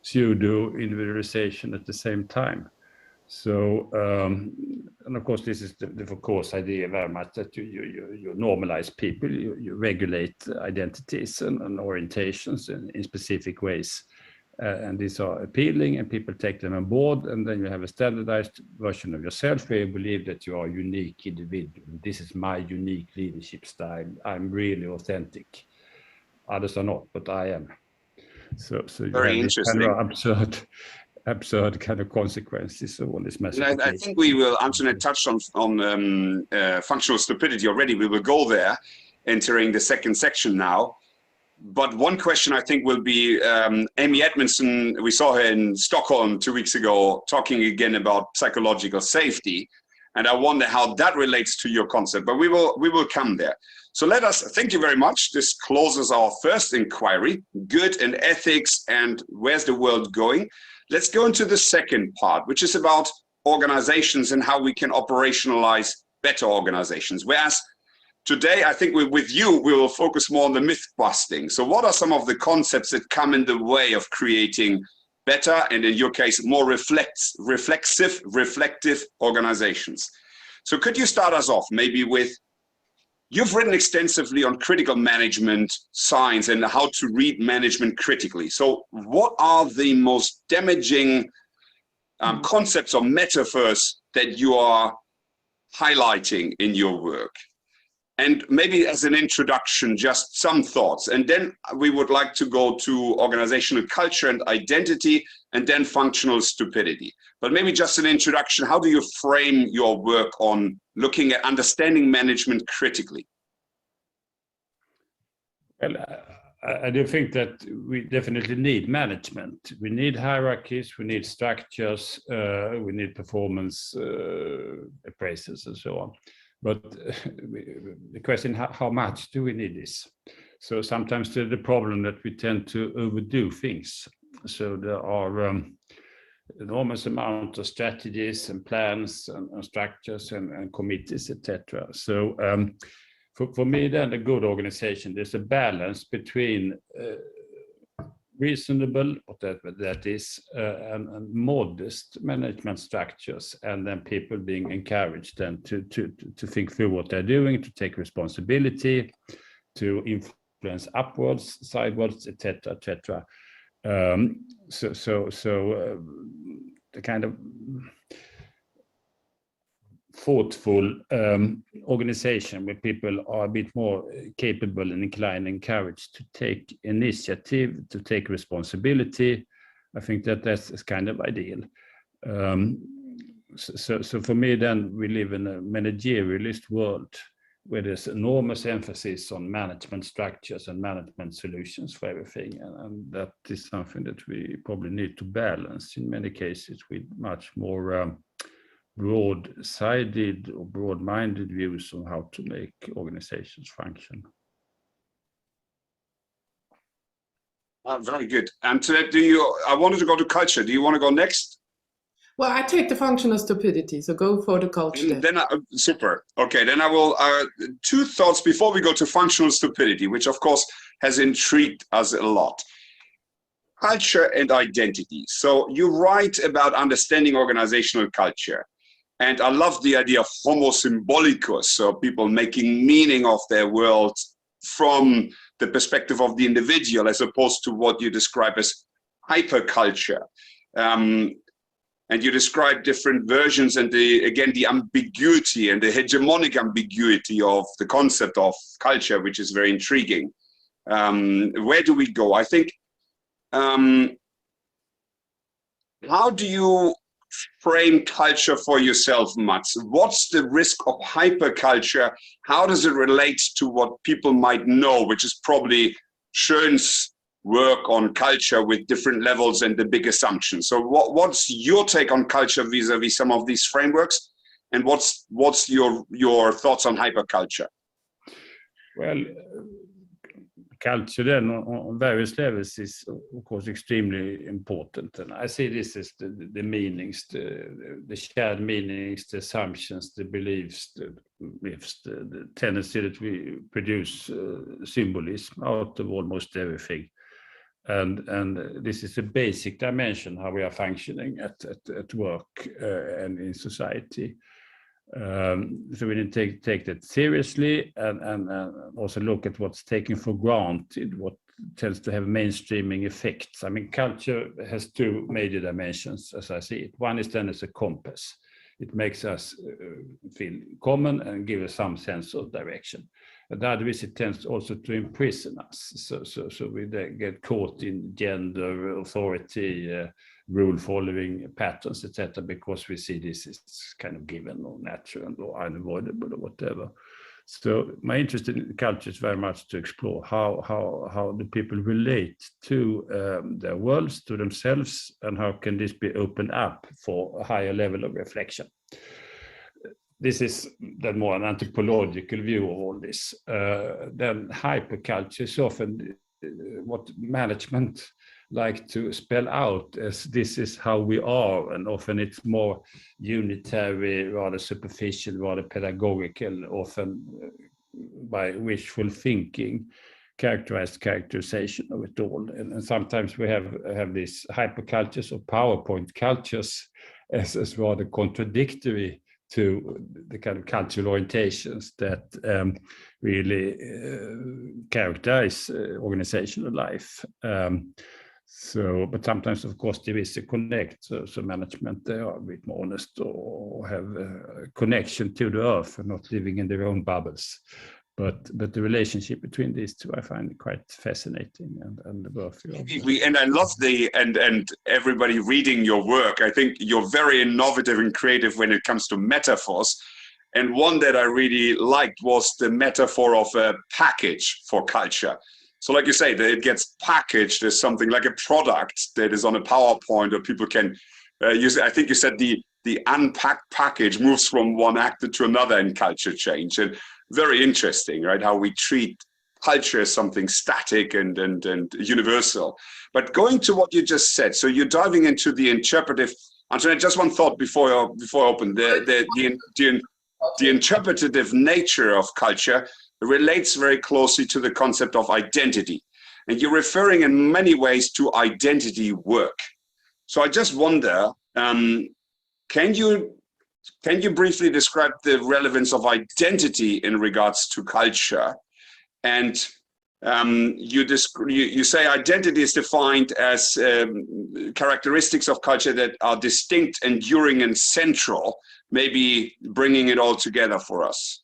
pseudo-individualization at the same time. So, and of course, this is the of course idea very much that you normalize people, you regulate identities and orientations in specific ways. And these are appealing, and people take them on board, and then you have a standardized version of yourself where you believe that you are a unique individual. This is my unique leadership style. I'm really authentic. Others are not, but I am. So very interesting. Kind of absurd kind of consequences of all this message. I think we will, Antoinette touched on functional stupidity already. We will go there, entering the second section now. But one question I think will be Amy Edmondson. We saw her in Stockholm 2 weeks ago talking again about psychological safety. And I wonder how that relates to your concept, but we will come there. So thank you very much. This closes our first inquiry, good and ethics and where's the world going. Let's go into the second part, which is about organizations and how we can operationalize better organizations. Whereas today, I think we will focus more on the myth busting. So what are some of the concepts that come in the way of creating better, and in your case, more reflexive, reflective organizations? So could you start us off maybe with, you've written extensively on critical management science and how to read management critically. So what are the most damaging concepts or metaphors that you are highlighting in your work? And maybe as an introduction, just some thoughts. And then we would like to go to organizational culture and identity, and then functional stupidity. But maybe just an introduction, how do you frame your work on looking at understanding management critically? Well, I do think that we definitely need management. We need hierarchies, we need structures, we need performance appraisals and so on. But the question, how much do we need this? So sometimes the problem that we tend to overdo things. So there are enormous amount of strategies and plans and structures and committees, etc. So for me, then a good organization, there's a balance between reasonable, whatever that is, and modest management structures, and then people being encouraged then to think through what they're doing, to take responsibility, to influence upwards, sidewards, etc., etc. The kind of thoughtful organization where people are a bit more capable and inclined and encouraged to take initiative, to take responsibility. I think that's kind of ideal. So for me, then, we live in a managerialist world where there's enormous emphasis on management structures and management solutions for everything. And that is something that we probably need to balance in many cases with much more broad-sided or broad-minded views on how to make organizations function. Very good. Antoinette, I wanted to go to culture. Do you want to go next? Well, I take the functional stupidity, so go for the culture. Super. Okay, then I will, two thoughts before we go to functional stupidity, which of course has intrigued us a lot. Culture and identity. So you write about understanding organizational culture. And I love the idea of homo symbolicus, so people making meaning of their world from the perspective of the individual, as opposed to what you describe as hyperculture. And you describe different versions and the ambiguity and the hegemonic ambiguity of the concept of culture, which is very intriguing. Where do we go? I think, how do you frame culture for yourself, Mats? What's the risk of hyperculture? How does it relate to what people might know, which is probably Schön's work on culture with different levels and the big assumptions? So what's your take on culture vis-a-vis some of these frameworks, and what's your thoughts on hyperculture? Well, culture then on various levels is of course extremely important, and I see this as the meanings, the shared meanings, the assumptions, the beliefs, the tendency that we produce symbolism out of almost everything. And this is a basic dimension how we are functioning at work and in society. So we need to take that seriously and also look at what's taken for granted, what tends to have mainstreaming effects. I mean, culture has two major dimensions as I see it. One is then as a compass. It makes us feel common and give us some sense of direction. And the other is it tends also to imprison us. So we get caught in gender, authority, rule following patterns, etc., because we see this is kind of given or natural or unavoidable or whatever. So my interest in culture is very much to explore how do people relate to their worlds, to themselves, and how can this be opened up for a higher level of reflection. This is then more an anthropological view of all this. Then hyperculture is often what management like to spell out as this is how we are, and often it's more unitary, rather superficial, rather pedagogical, often by wishful thinking, characterized characterization of it all. And sometimes we have these hypercultures or PowerPoint cultures as rather contradictory to the kind of cultural orientations that really characterize organizational life. But sometimes, of course, there is a connect. So management, they are a bit more honest or have a connection to the earth and not living in their own bubbles. But the relationship between these two I find quite fascinating and worthy. And I love and everybody reading your work. I think you're very innovative and creative when it comes to metaphors. And one that I really liked was the metaphor of a package for culture. So like you say, that it gets packaged as something like a product that is on a PowerPoint or people can use it. I think you said the unpacked package moves from one actor to another in culture change. And very interesting, right? How we treat culture as something static and universal. But going to what you just said, so you're diving into the interpretive. Antoinette, just one thought before I open. The interpretative nature of culture relates very closely to the concept of identity. And you're referring in many ways to identity work. So I just wonder, can you briefly describe the relevance of identity in regards to culture? And You say identity is defined as characteristics of culture that are distinct, enduring, and central. Maybe bringing it all together for us.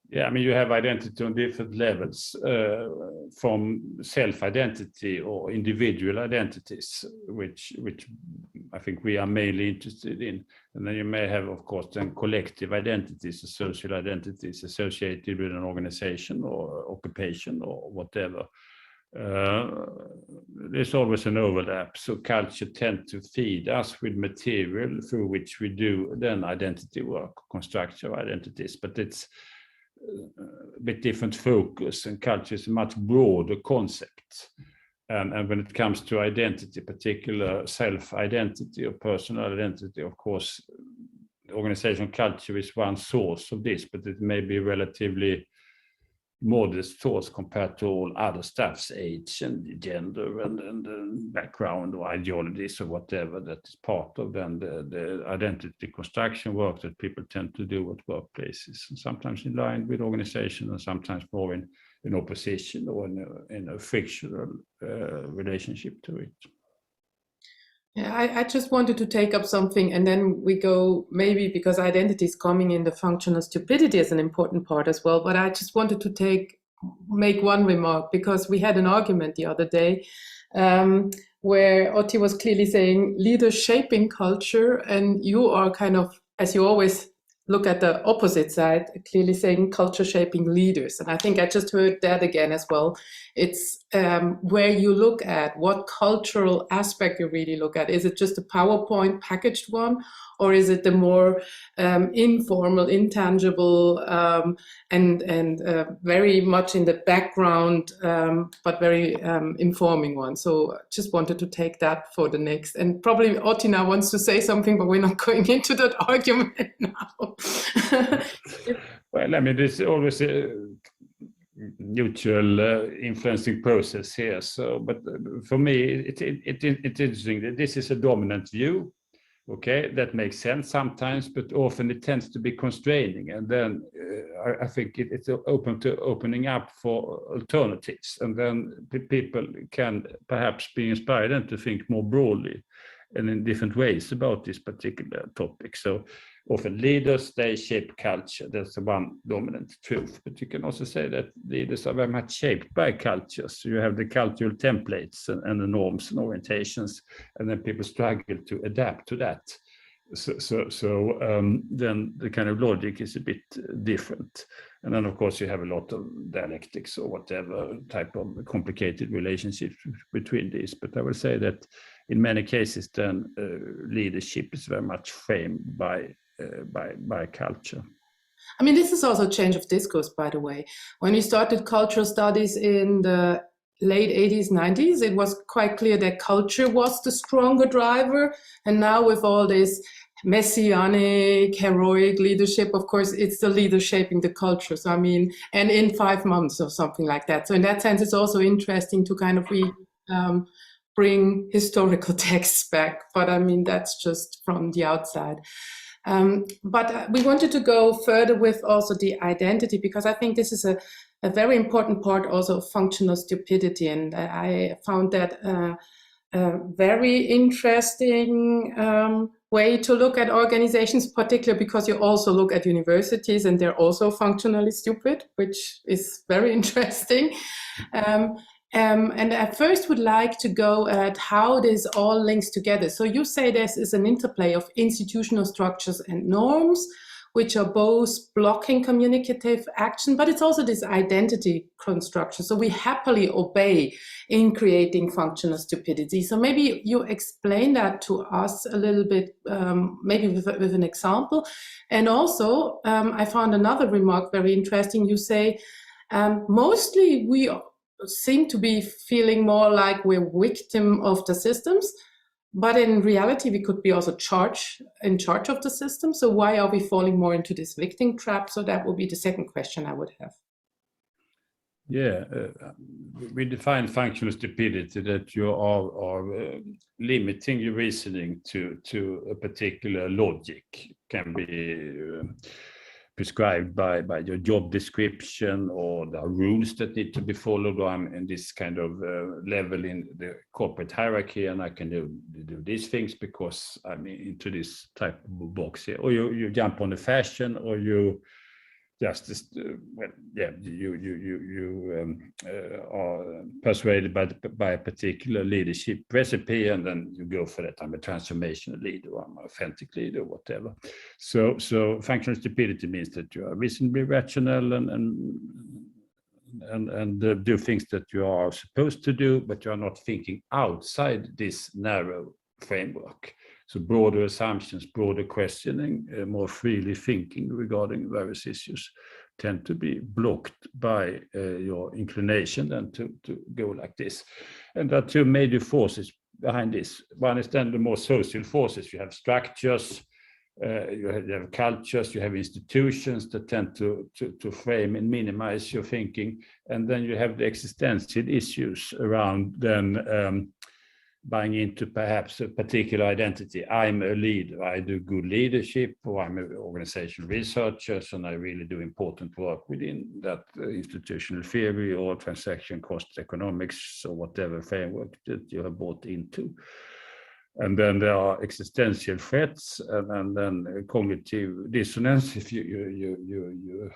Yeah, I mean, you have identity on different levels, from self-identity or individual identities, which I think we are mainly interested in. And then you may have, of course, then collective identities, social identities associated with an organization or occupation or whatever. There's always an overlap. So culture tends to feed us with material through which we do then identity work, construct our identities. But it's a bit different focus, and culture is a much broader concept. And when it comes to identity, particular self-identity or personal identity, of course, organizational culture is one source of this, but it may be relatively modest source compared to all other stuffs, age and gender and background or ideologies or whatever that is part of then the identity construction work that people tend to do at workplaces, and sometimes in line with organization and sometimes more in opposition or in a frictional relationship to it. Yeah, I just wanted to take up something, and then we go maybe because identity is coming in the functional stupidity as an important part as well. But I just wanted to make one remark, because we had an argument the other day where Otti was clearly saying leaders shaping culture, and you are kind of, as you always look at the opposite side, clearly saying culture shaping leaders. And I think I just heard that again as well. It's where you look at what cultural aspect you really look at. Is it just a PowerPoint packaged one, or is it the more informal, intangible, and very much in the background, but very informing one? So just wanted to take that for the next. And probably Otti now wants to say something, but we're not going into that argument now. Well, I mean, there's always a mutual influencing process here. So, but for me, it's interesting that this is a dominant view. Okay, that makes sense sometimes, but often it tends to be constraining. And then I think it's opening up for alternatives. And then people can perhaps be inspired and to think more broadly and in different ways about this particular topic. So often leaders, they shape culture. That's the one dominant truth. But you can also say that leaders are very much shaped by cultures. You have the cultural templates and the norms and orientations, and then people struggle to adapt to that. So then the kind of logic is a bit different. And then, of course, you have a lot of dialectics or whatever type of complicated relationships between these. But I will say that in many cases, then leadership is very much framed by culture. I mean, this is also a change of discourse, by the way. When we started cultural studies in the late 80s, 90s, it was quite clear that culture was the stronger driver. And now with all this messianic, heroic leadership, of course, it's the leader shaping the culture. So, I mean, and in 5 months or something like that. So in that sense, it's also interesting to kind of bring historical texts back. But I mean, that's just from the outside. But we wanted to go further with also the identity, because I think this is a very important part also of functional stupidity. And I found that a very interesting way to look at organizations, particularly because you also look at universities and they're also functionally stupid, which is very interesting. And I first would like to go at how this all links together. So you say this is an interplay of institutional structures and norms, which are both blocking communicative action, but it's also this identity construction. So we happily obey in creating functional stupidity. So maybe you explain that to us a little bit, maybe with an example. And also, I found another remark very interesting. You say, mostly we seem to be feeling more like we're victim of the systems, but in reality, we could be also in charge of the system. So why are we falling more into this victim trap? So that would be the second question I would have. Yeah, we define functional stupidity that you are limiting your reasoning to a particular logic. Can be prescribed by your job description, or the rules that need to be followed, or I'm in this kind of level in the corporate hierarchy and I can do these things because I'm into this type of box here. Or you jump on the fashion, or you just are persuaded by a particular leadership recipe, and then you go for that. I'm a transformational leader, or I'm an authentic leader, or whatever. So functional stupidity means that you are reasonably rational and do things that you are supposed to do, but you are not thinking outside this narrow framework. So broader assumptions, broader questioning, more freely thinking regarding various issues tend to be blocked by your inclination then to go like this. And there are two major forces behind this. One is then the more social forces. You have structures, you have cultures, you have institutions that tend to frame and minimize your thinking. And then you have the existential issues around then buying into perhaps a particular identity. I'm a leader, I do good leadership, or I'm an organizational researcher, and I really do important work within that institutional theory or transaction cost economics or whatever framework that you have bought into. And then there are existential threats, and then cognitive dissonance if you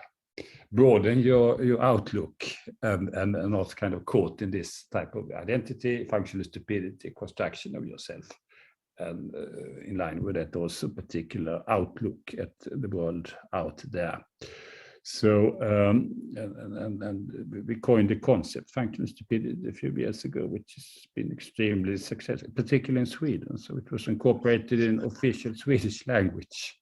broaden your outlook and not kind of caught in this type of identity, functional stupidity, construction of yourself, and in line with that also particular outlook at the world out there. So and we coined the concept functional stupidity a few years ago, which has been extremely successful, particularly in Sweden. So it was incorporated in official Swedish language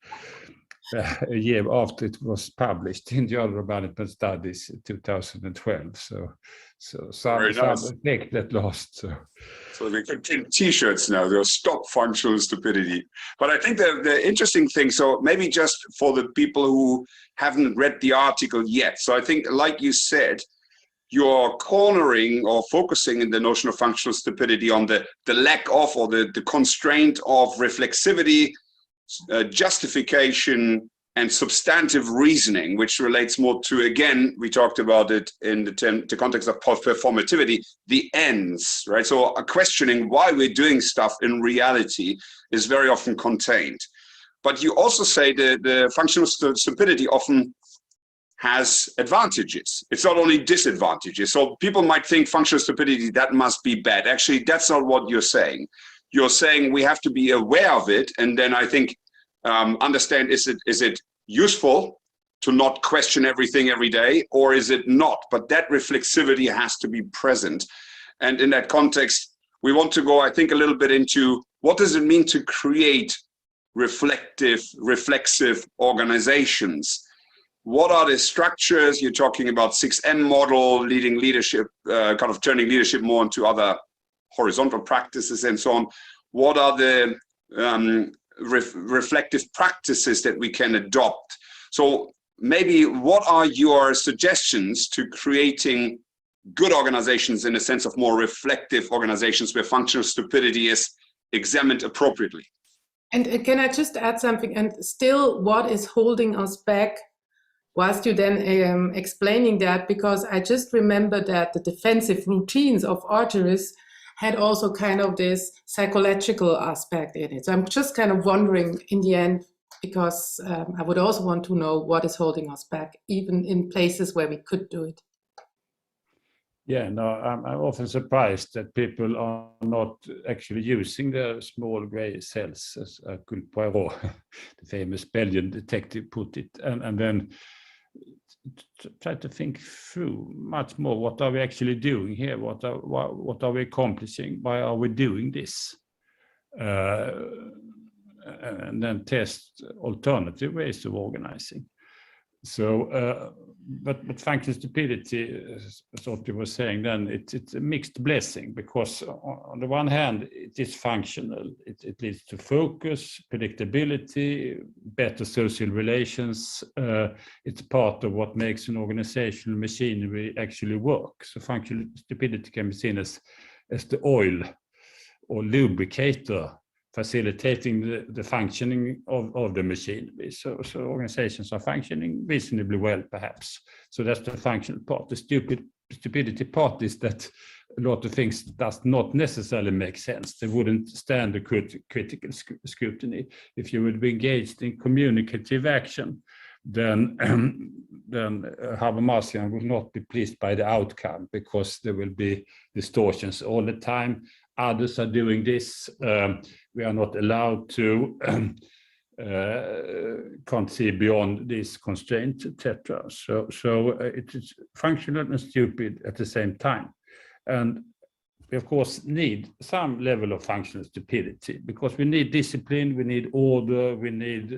a year after it was published in Journal of Management Studies in 2012. So some effect at last. So we can print T-shirts now. They'll stop functional stupidity. But I think the interesting thing, so maybe just for the people who haven't read the article yet. So I think, like you said, you're cornering or focusing in the notion of functional stupidity on the lack of, or the constraint of reflexivity, justification, and substantive reasoning, which relates more to, again, we talked about it in the context of performativity, the ends, right? So questioning why we're doing stuff in reality is very often contained. But you also say the functional stupidity often has advantages. It's not only disadvantages. So people might think functional stupidity, that must be bad. Actually, that's not what you're saying. You're saying we have to be aware of it, and then I think understand, is it useful to not question everything every day, or is it not? But that reflexivity has to be present. And in that context, we want to go, I think, a little bit into what does it mean to create reflexive organizations? What are the structures? You're talking about 6M model, leading leadership, kind of turning leadership more into other horizontal practices and so on. What are the reflective practices that we can adopt? So maybe what are your suggestions to creating good organizations in a sense of more reflective organizations where functional stupidity is examined appropriately? And can I just add something? And still, what is holding us back whilst you then explaining that? Because I just remember that the defensive routines of artists had also kind of this psychological aspect in it. So I'm just kind of wondering in the end, because I would also want to know what is holding us back, even in places where we could do it. Yeah, no, I'm often surprised that people are not actually using the small grey cells, as Hercule Poirot, the famous Belgian detective, put it, and then try to think through much more. What are we actually doing here? What are we accomplishing? Why are we doing this? And then test alternative ways of organizing. So, but functional stupidity, as Otti was saying, then it's a mixed blessing, because on the one hand, it is functional. It leads to focus, predictability, better social relations. It's part of what makes an organizational machinery actually work. So functional stupidity can be seen as the oil or lubricator facilitating the functioning of the machinery. So organizations are functioning reasonably well, perhaps. So that's the functional part. The stupidity part is that a lot of things does not necessarily make sense. They wouldn't stand the critical scrutiny. If you would be engaged in communicative action, then Habermasian will not be pleased by the outcome, because there will be distortions all the time. Others are doing this. We are not allowed to can't see beyond these constraints, etc. So it is functional and stupid at the same time. And we, of course, need some level of functional stupidity, because we need discipline, we need order, we need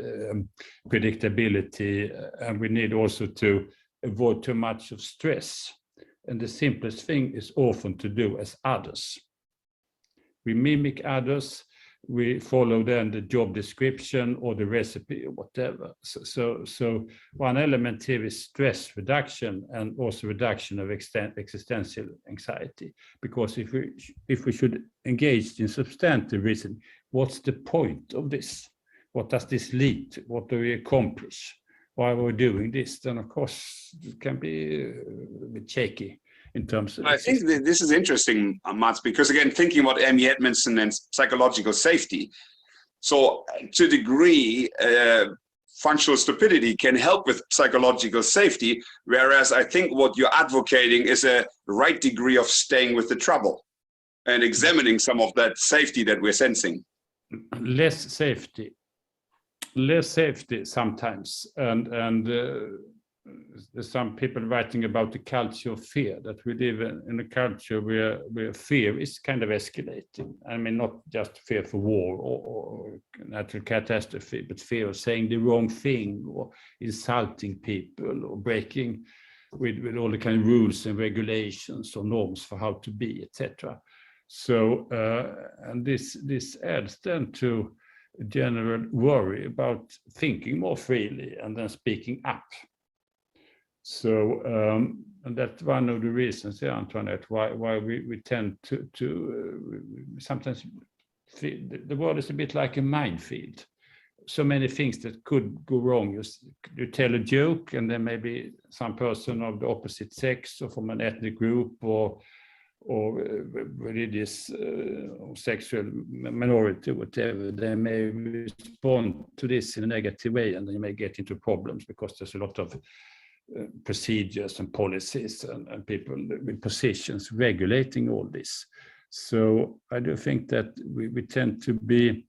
predictability, and we need also to avoid too much of stress. And the simplest thing is often to do as others. We mimic others, we follow then the job description or the recipe or whatever. So one element here is stress reduction, and also reduction of existential anxiety. Because if we should engage in substantive reason, what's the point of this? What does this lead to? What do we accomplish? Why are we doing this? Then of course it can be a bit shaky. In terms of I think this is interesting, Mats, because again, thinking about Amy Edmondson and psychological safety. So to a degree, functional stupidity can help with psychological safety, whereas I think what you're advocating is a right degree of staying with the trouble and examining some of that safety that we're sensing. Less safety sometimes, and there's some people writing about the culture of fear, that we live in a culture where fear is kind of escalating. I mean, not just fear for war or natural catastrophe, but fear of saying the wrong thing or insulting people or breaking with all the kind of rules and regulations or norms for how to be, etc. So, and this adds then to a general worry about thinking more freely and then speaking up. So, and that's one of the reasons, yeah, Antoinette, why we tend to sometimes feel the world is a bit like a minefield. So many things that could go wrong. You tell a joke, and then maybe some person of the opposite sex or from an ethnic group or religious or sexual minority, whatever, they may respond to this in a negative way, and then you may get into problems because there's a lot of procedures and policies and people with positions regulating all this. So I do think that we tend to be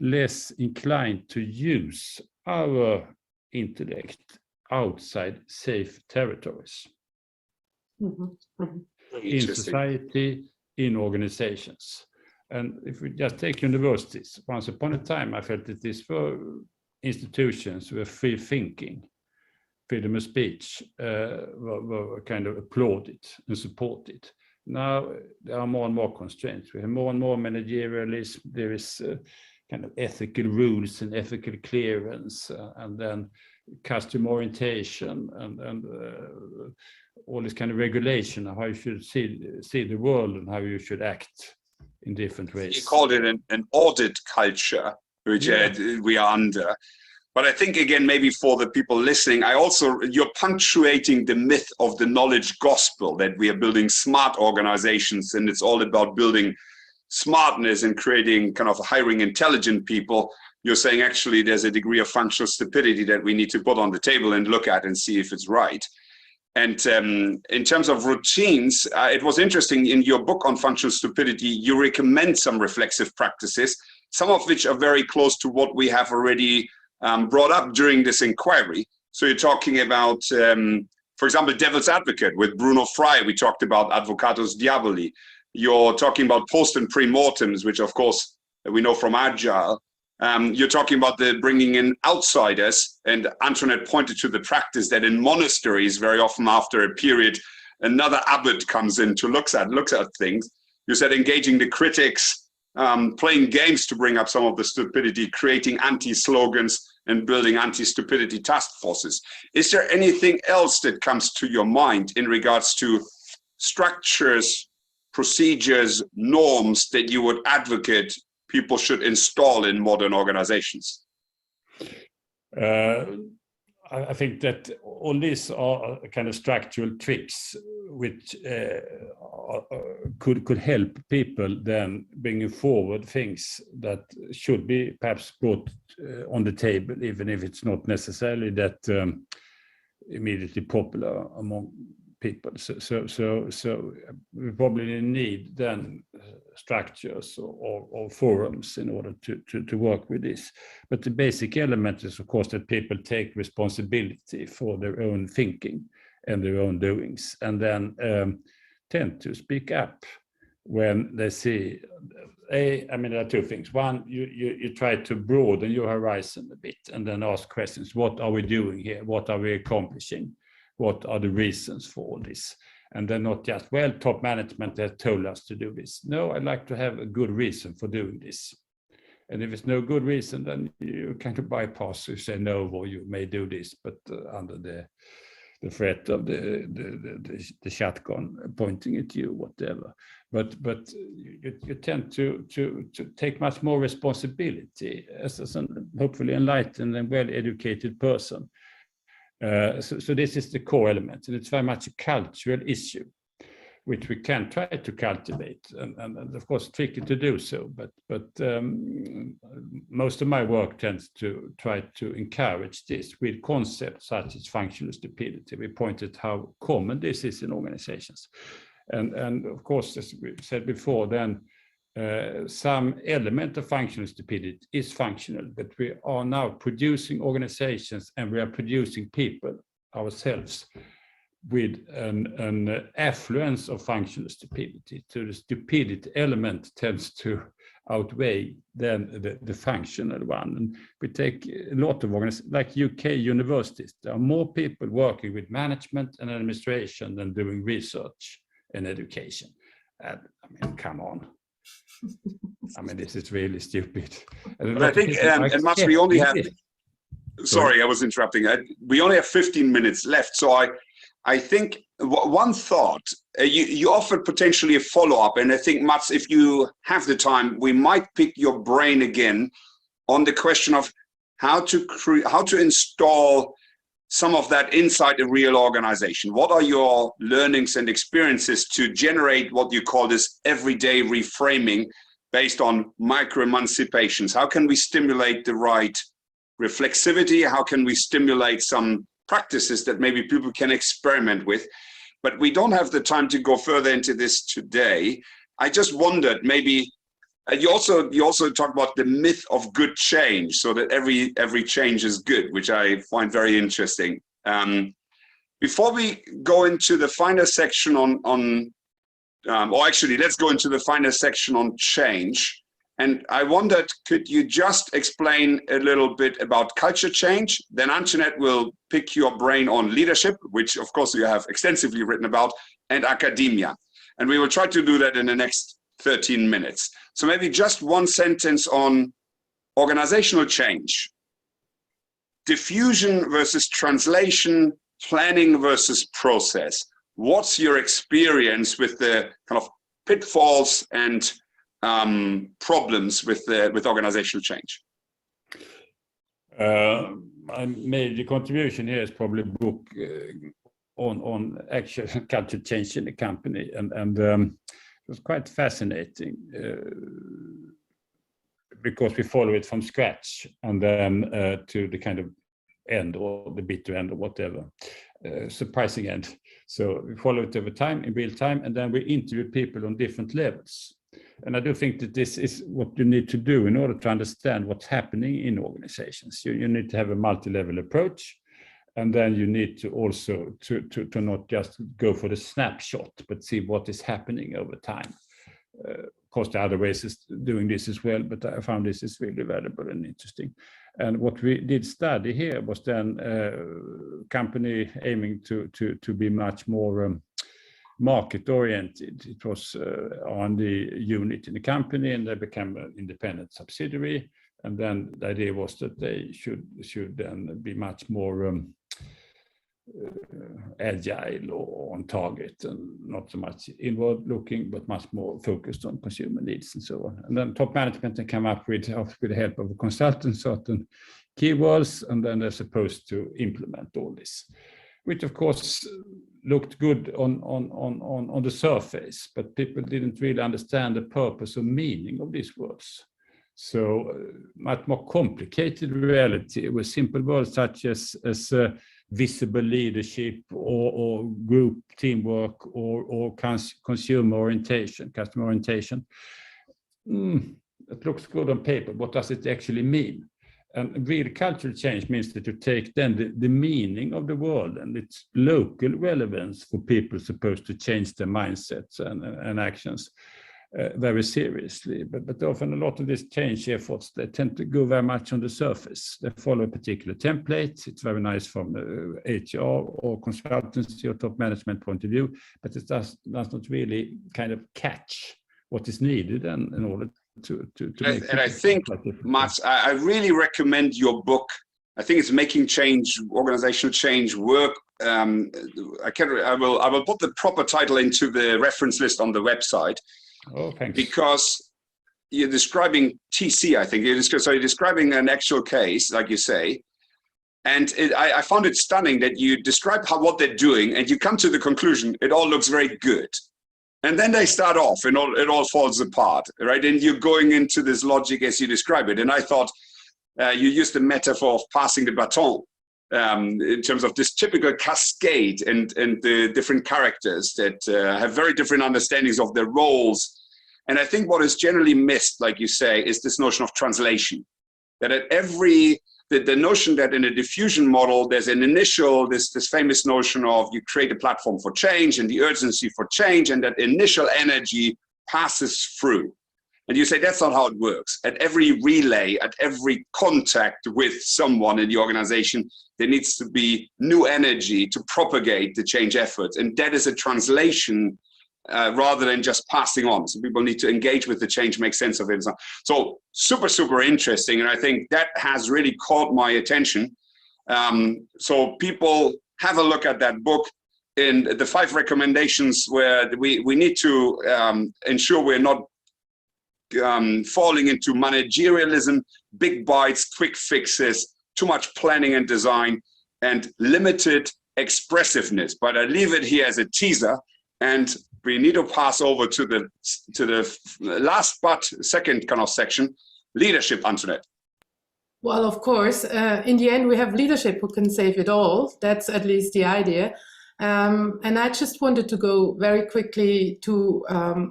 less inclined to use our intellect outside safe territories. In society, in organizations. And if we just take universities, once upon a time I felt that these were institutions where free thinking, freedom of speech were kind of applauded and supported. Now there are more and more constraints. We have more and more managerialism. There is kind of ethical rules and ethical clearance, and then customer orientation and all this kind of regulation of how you should see the world and how you should act in different ways. You called it an audit culture, which we are under. But I think, again, maybe for the people listening, you're punctuating the myth of the knowledge gospel, that we are building smart organizations, and it's all about building smartness and creating kind of hiring intelligent people. You're saying actually there's a degree of functional stupidity that we need to put on the table and look at and see if it's right. And in terms of routines, it was interesting in your book on functional stupidity, you recommend some reflexive practices, some of which are very close to what we have already brought up during this inquiry. So you're talking about, for example, devil's advocate with Bruno Frey. We talked about advocatus diaboli. You're talking about post and pre-mortems, which of course we know from Agile. You're talking about the bringing in outsiders, and Antoinette pointed to the practice that in monasteries, very often after a period, another abbot comes in to looks at things. You said engaging the critics, playing games to bring up some of the stupidity, creating anti-slogans and building anti-stupidity task forces. Is there anything else that comes to your mind in regards to structures, procedures, norms that you would advocate people should install in modern organizations? I think that all these are kind of structural tricks which could help people then bringing forward things that should be perhaps brought on the table, even if it's not necessarily that immediately popular among people. So we probably need then structures or forums in order to work with this. But the basic element is, of course, that people take responsibility for their own thinking and their own doings, and then tend to speak up when they see. I mean, there are two things. One, you try to broaden your horizon a bit and then ask questions. What are we doing here? What are we accomplishing? What are the reasons for all this? And then not just, well, top management has told us to do this. No, I'd like to have a good reason for doing this. And if it's no good reason, then you kind of bypass, you say no, or you may do this, but under the threat of the shotgun pointing at you, whatever. But you tend to take much more responsibility as an hopefully enlightened and well-educated person. So this is the core element, and it's very much a cultural issue, which we can try to cultivate, and of course tricky to do so. But most of my work tends to try to encourage this with concepts such as functional stupidity. We pointed how common this is in organizations, and of course, as we said before, then. Some element of functional stupidity is functional, but we are now producing organizations and we are producing people ourselves with an affluence of functional stupidity. So the stupidity element tends to outweigh then the functional one. And we take a lot of organizations, like UK universities, there are more people working with management and administration than doing research and education. And, I mean, come on. I mean, this is really stupid. But I think, and Mats, we only have, sorry, I was interrupting. We only have 15 minutes left. So I think one thought, you offered potentially a follow-up. And I think, Mats, if you have the time, we might pick your brain again on the question of how to install some of that inside a real organization. What are your learnings and experiences to generate what you call this everyday reframing based on micro-emancipations? How can we stimulate the right reflexivity? How can we stimulate some practices that maybe people can experiment with? But we don't have the time to go further into this today. I just wondered, maybe you also talked about the myth of good change, so that every change is good, which I find very interesting. Before we go into the final section or actually, let's go into the final section on change. And I wondered, could you just explain a little bit about culture change? Then Antoinette will pick your brain on leadership, which of course you have extensively written about, and academia. And we will try to do that in the next 13 minutes. So maybe just one sentence on organizational change. Diffusion versus translation, planning versus process. What's your experience with the kind of pitfalls and problems with organizational change? I made the contribution here is probably a book on actual culture change in the company, and it was quite fascinating because we follow it from scratch and then to the kind of end or the bitter end or whatever, surprising end. So we follow it over time, in real time, and then we interview people on different levels. And I do think that this is what you need to do in order to understand what's happening in organizations. You need to have a multi-level approach. And then you need to also to not just go for the snapshot, but see what is happening over time. Of course, there are other ways of doing this as well, but I found this is really valuable and interesting. And what we did study here was then company aiming to be much more market-oriented. It was R&D unit in the company, and they became an independent subsidiary. And then the idea was that they should then be much more agile or on target, and not so much inward looking, but much more focused on consumer needs and so on. And then top management can come up with the help of a consultant certain keywords, and then they're supposed to implement all this, which of course looked good on the surface, but people didn't really understand the purpose or meaning of these words. So much more complicated reality with simple words such as visible leadership or group teamwork or consumer orientation, customer orientation. It looks good on paper. What does it actually mean? And real cultural change means that you take then the meaning of the world and its local relevance for people supposed to change their mindsets and actions very seriously. But often a lot of these change efforts, they tend to go very much on the surface. They follow a particular template. It's very nice from the HR or consultancy or top management point of view, but it does not really kind of catch what is needed in order to make. And I think, Mats, I really recommend your book. I think it's Making Change, Organizational Change Work. I will put the proper title into the reference list on the website. Oh, thanks. Because you're describing TC, I think. You're describing an actual case, like you say. And I found it stunning that you describe what they're doing, and you come to the conclusion, it all looks very good. And then they start off, and it all falls apart, right? And you're going into this logic as you describe it. And I thought you used the metaphor of passing the baton in terms of this typical cascade and the different characters that have very different understandings of their roles. And I think what is generally missed, like you say, is this notion of translation. That at the notion that in a diffusion model, there's an initial, this famous notion of you create a platform for change and the urgency for change, and that initial energy passes through. And you say that's not how it works. At every relay, at every contact with someone in the organization, there needs to be new energy to propagate the change efforts. And that is a translation rather than just passing on. So people need to engage with the change, make sense of it. So super, super interesting. And I think that has really caught my attention. So people have a look at that book. In the 5 recommendations where we need to ensure we're not falling into managerialism, big bites, quick fixes, too much planning and design, and limited expressiveness. But I leave it here as a teaser, and we need to pass over to the last but second kind of section, leadership, Antoinette. Well, of course, in the end, we have leadership who can save it all. That's at least the idea. And I just wanted to go very quickly to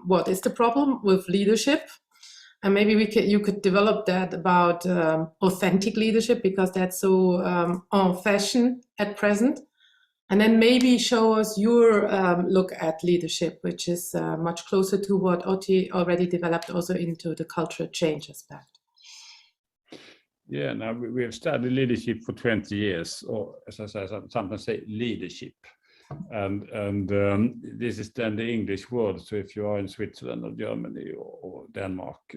what is the problem with leadership. And maybe you could develop that about authentic leadership, because that's so en fashion at present. And then maybe show us your look at leadership, which is much closer to what Otti already developed also into the cultural change aspect. Yeah, now we have studied leadership for 20 years, or as I sometimes say, leadership. And this is then the English word. So if you are in Switzerland or Germany or Denmark,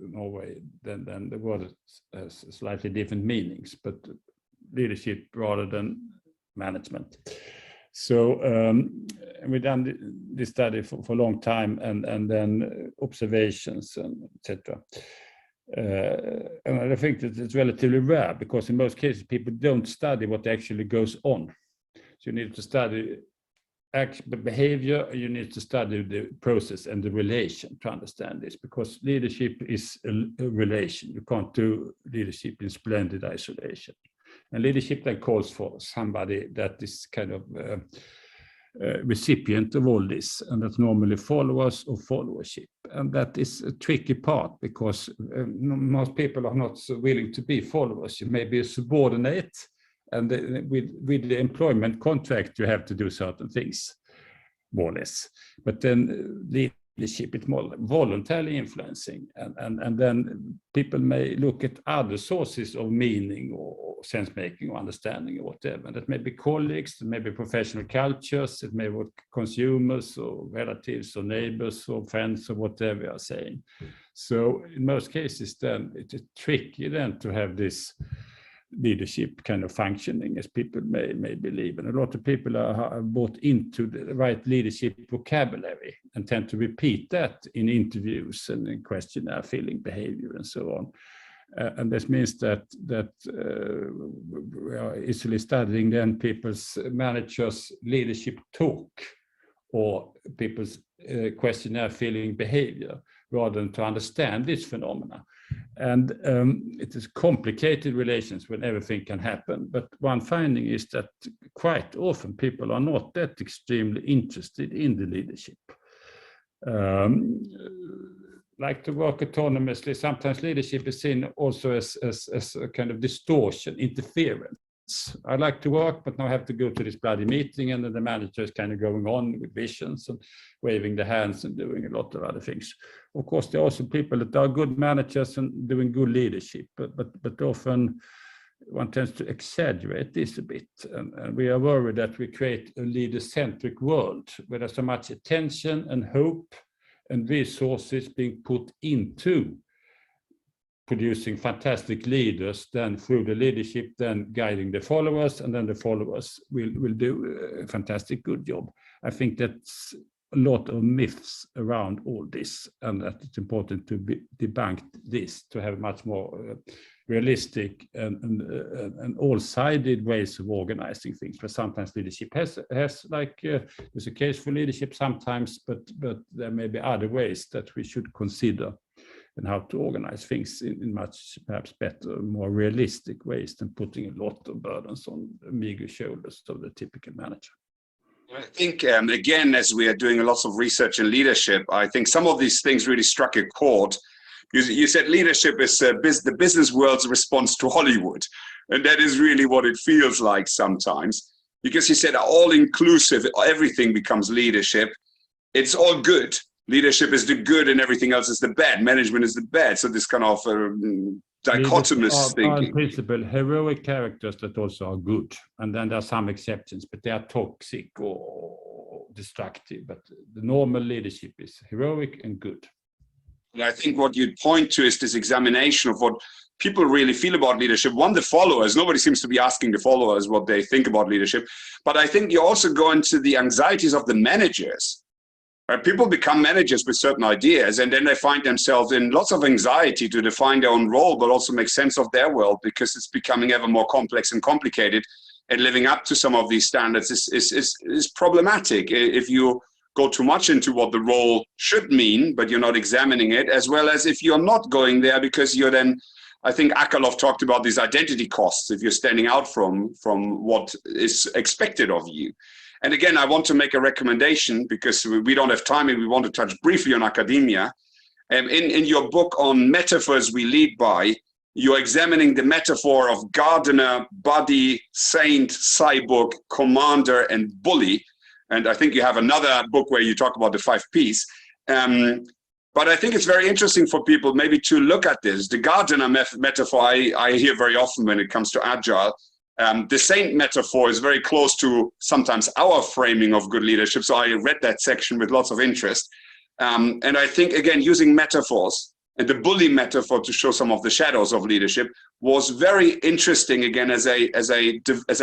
Norway, then the word has slightly different meanings, but leadership rather than management. So we've done this study for a long time, and then observations and etc. And I think that it's relatively rare, because in most cases people don't study what actually goes on. So you need to study behavior, you need to study the process and the relation to understand this, because leadership is a relation. You can't do leadership in splendid isolation. And leadership then calls for somebody that is kind of recipient of all this, and that's normally followers or followership. And that is a tricky part, because most people are not so willing to be followers. You may be a subordinate, and with the employment contract, you have to do certain things, more or less. But then leadership, it's more voluntarily influencing. And then people may look at other sources of meaning or sense-making or understanding or whatever. And that may be colleagues, it may be professional cultures, it may be consumers or relatives or neighbors or friends or whatever you are saying. So in most cases, then it's tricky then to have this leadership kind of functioning as people may believe. And a lot of people are bought into the right leadership vocabulary and tend to repeat that in interviews and in questionnaire filling behavior and so on. And this means that we are easily studying then people's managers' leadership talk or people's questionnaire filling behavior rather than to understand this phenomena. And it is complicated relations when everything can happen. But one finding is that quite often people are not that extremely interested in the leadership. Like to work autonomously, sometimes leadership is seen also as a kind of distortion, interference. I like to work, but now I have to go to this bloody meeting, and then the manager is kind of going on with visions and waving the hands and doing a lot of other things. Of course, there are also people that are good managers and doing good leadership, but often one tends to exaggerate this a bit. And we are worried that we create a leader-centric world where there's so much attention and hope and resources being put into producing fantastic leaders, then through the leadership, then guiding the followers, and then the followers will do a fantastic good job. I think that's a lot of myths around all this, and that it's important to debunk this, to have much more realistic and all-sided ways of organizing things. But sometimes leadership has like there's a case for leadership sometimes, but there may be other ways that we should consider and how to organize things in much perhaps better, more realistic ways than putting a lot of burdens on the meager shoulders of the typical manager. I think, again, as we are doing lots of research in leadership, I think some of these things really struck a chord. You said leadership is the business world's response to Hollywood. And that is really what it feels like sometimes. Because you said all-inclusive, everything becomes leadership. It's all good. Leadership is the good and everything else is the bad. Management is the bad. So this kind of dichotomous thinking. In principle, heroic characters that also are good. And then there are some exceptions, but they are toxic or destructive. But the normal leadership is heroic and good. And I think what you'd point to is this examination of what people really feel about leadership. One, the followers. Nobody seems to be asking the followers what they think about leadership. But I think you also go into the anxieties of the managers. Right? People become managers with certain ideas, and then they find themselves in lots of anxiety to define their own role, but also make sense of their world, because it's becoming ever more complex and complicated. And living up to some of these standards is problematic if you go too much into what the role should mean, but you're not examining it, as well as if you're not going there because you're then, I think Akerlof talked about these identity costs if you're standing out from what is expected of you. And again, I want to make a recommendation because we don't have time and we want to touch briefly on academia. In your book on metaphors we lead by, you're examining the metaphor of gardener, buddy, saint, cyborg, commander, and bully. And I think you have another book where you talk about the 5 Ps. But I think it's very interesting for people maybe to look at this. The gardener metaphor I hear very often when it comes to agile. The saint metaphor is very close to sometimes our framing of good leadership. So I read that section with lots of interest. And I think, again, using metaphors and the bully metaphor to show some of the shadows of leadership was very interesting, again, as a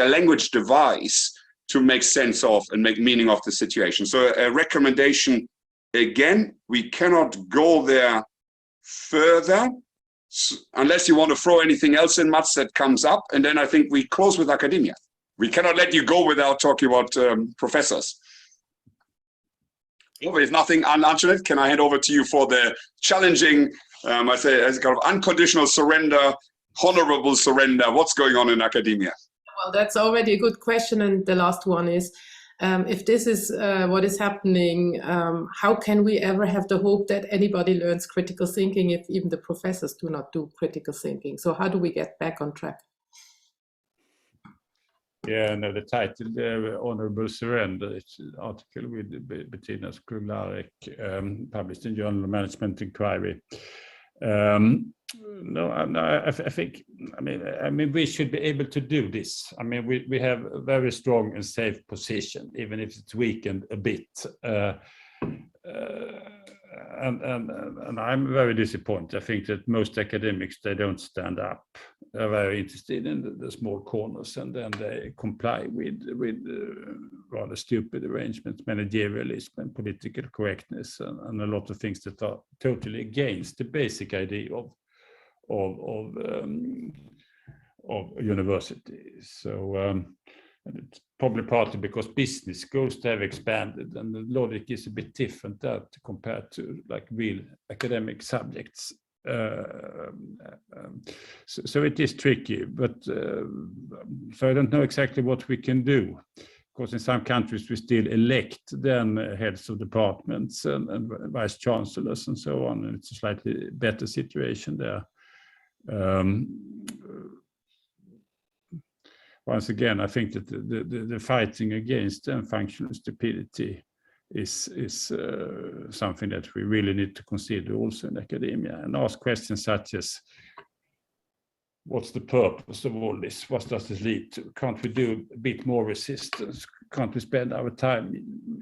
language device to make sense of and make meaning of the situation. So a recommendation, again, we cannot go there further unless you want to throw anything else in, Mats, that comes up. And then I think we close with academia. We cannot let you go without talking about professors. Well, if nothing, Antoinette, can I hand over to you for the challenging, I say, as kind of unconditional surrender, honorable surrender. What's going on in academia? Well, that's already a good question. And the last one is, if this is what is happening, how can we ever have the hope that anybody learns critical thinking if even the professors do not do critical thinking? So how do we get back on track? Yeah, no, the title there, Honorable Surrender, it's an article with Bettina Skrularek, published in Journal of Management Inquiry. No, I think, I mean, we should be able to do this. I mean, we have a very strong and safe position, even if it's weakened a bit. And I'm very disappointed. I think that most academics, they don't stand up are very interested in the small corners, and then they comply with rather stupid arrangements, managerialism and political correctness, and a lot of things that are totally against the basic idea of university. So and it's probably partly because business schools have expanded, and the logic is a bit different there compared to like real academic subjects. So it is tricky, but so I don't know exactly what we can do. Because in some countries we still elect then heads of departments and vice chancellors and so on, and it's a slightly better situation there. Once again, I think that the fighting against functional stupidity is something that we really need to consider also in academia, and ask questions such as, what's the purpose of all this? What does this lead to? Can't we do a bit more resistance? Can't we spend our time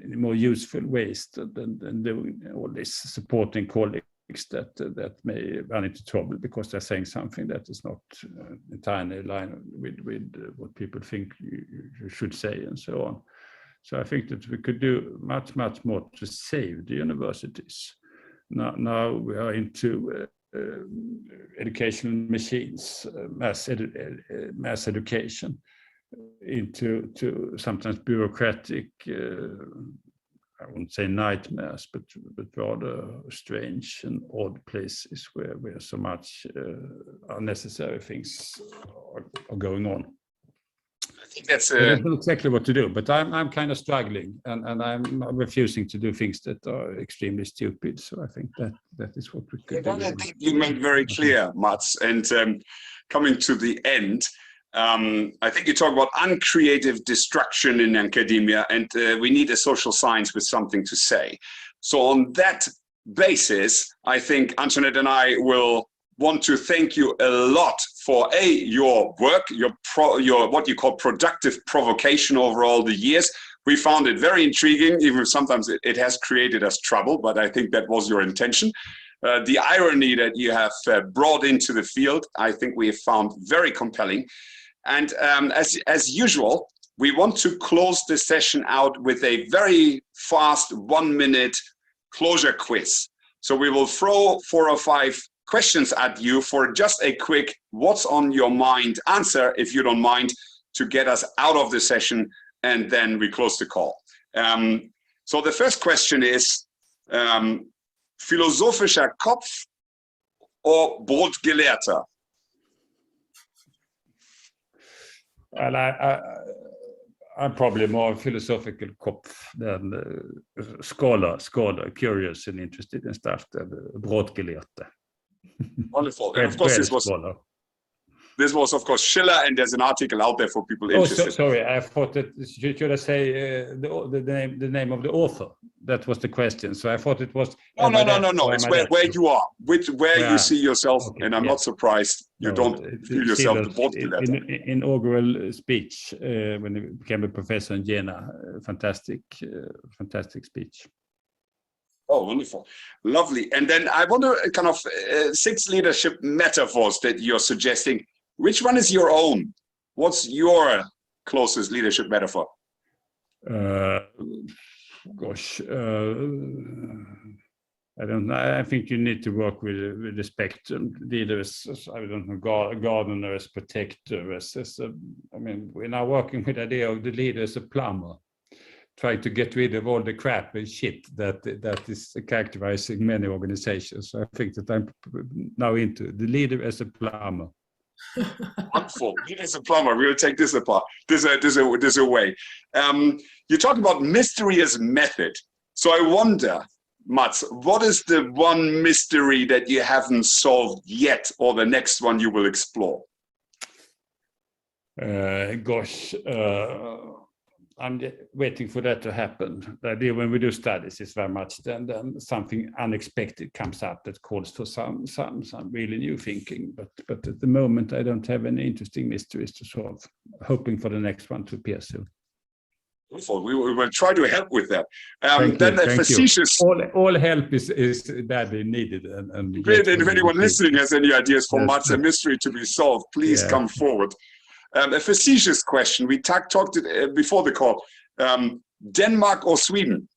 in more useful ways than doing all this, supporting colleagues that may run into trouble because they're saying something that is not entirely in line with what people think you should say, and so on. So I think that we could do much more to save the universities. Now we are into educational machines, mass education, into sometimes bureaucratic, I wouldn't say nightmares, but rather strange and odd places where so much unnecessary things are going on. I think that's I don't know exactly what to do, but I'm kind of struggling, and I'm refusing to do things that are extremely stupid. So I think that is what we could do. I think you made very clear, Mats, and coming to the end, I think you talk about uncreative destruction in academia, and we need a social science with something to say. So on that basis, I think Antoinette and I will want to thank you a lot for your work, your what you call productive provocation over all the years. We found it very intriguing, even if sometimes it has created us trouble, but I think that was your intention. The irony that you have brought into the field, I think we have found very compelling. And as usual, we want to close the session out with a very fast 1-minute closure quiz. So we will throw 4 or 5 questions at you for just a quick what's on your mind answer, if you don't mind, to get us out of the session, and then we close the call. So the first question is, philosophischer Kopf or Brotgelehrter? Well, I'm probably more philosophical Kopf than scholar, curious and interested in stuff than Brotgelehrte. Wonderful. And of course, this was of course Schiller, and there's an article out there for people interested. Oh, sorry, I thought that should I say the name of the author? That was the question. So I thought it was. No. It's where you are, where you see yourself, okay, and I'm not surprised you don't feel yourself the Brotgelehrte. Inaugural speech when he became a professor in Jena. Fantastic speech. Oh, wonderful. Lovely. And then I wonder, kind of 6 leadership metaphors that you're suggesting. Which one is your own? What's your closest leadership metaphor? Gosh, I don't know. I think you need to work with the spectrum. Leaders, I don't know, gardeners, protectors. I mean, we're now working with the idea of the leader as a plumber, trying to get rid of all the crap and shit that is characterizing many organizations. So I think that I'm now into the leader as a plumber. Wonderful. Leader as a plumber. We will take this apart. This away. You talk about mystery as method. So I wonder, Mats, what is the one mystery that you haven't solved yet, or the next one you will explore? I'm waiting for that to happen. The idea when we do studies is very much then something unexpected comes up that calls for some really new thinking. But at the moment, I don't have any interesting mysteries to solve. Hoping for the next one to appear soon. We will try to help with that. Thank then you, a facetious. all help is badly needed. And If anyone listening has any ideas for Yes. Mats, a mystery to be solved, please come forward. A facetious question. We talked it before the call. Denmark or Sweden?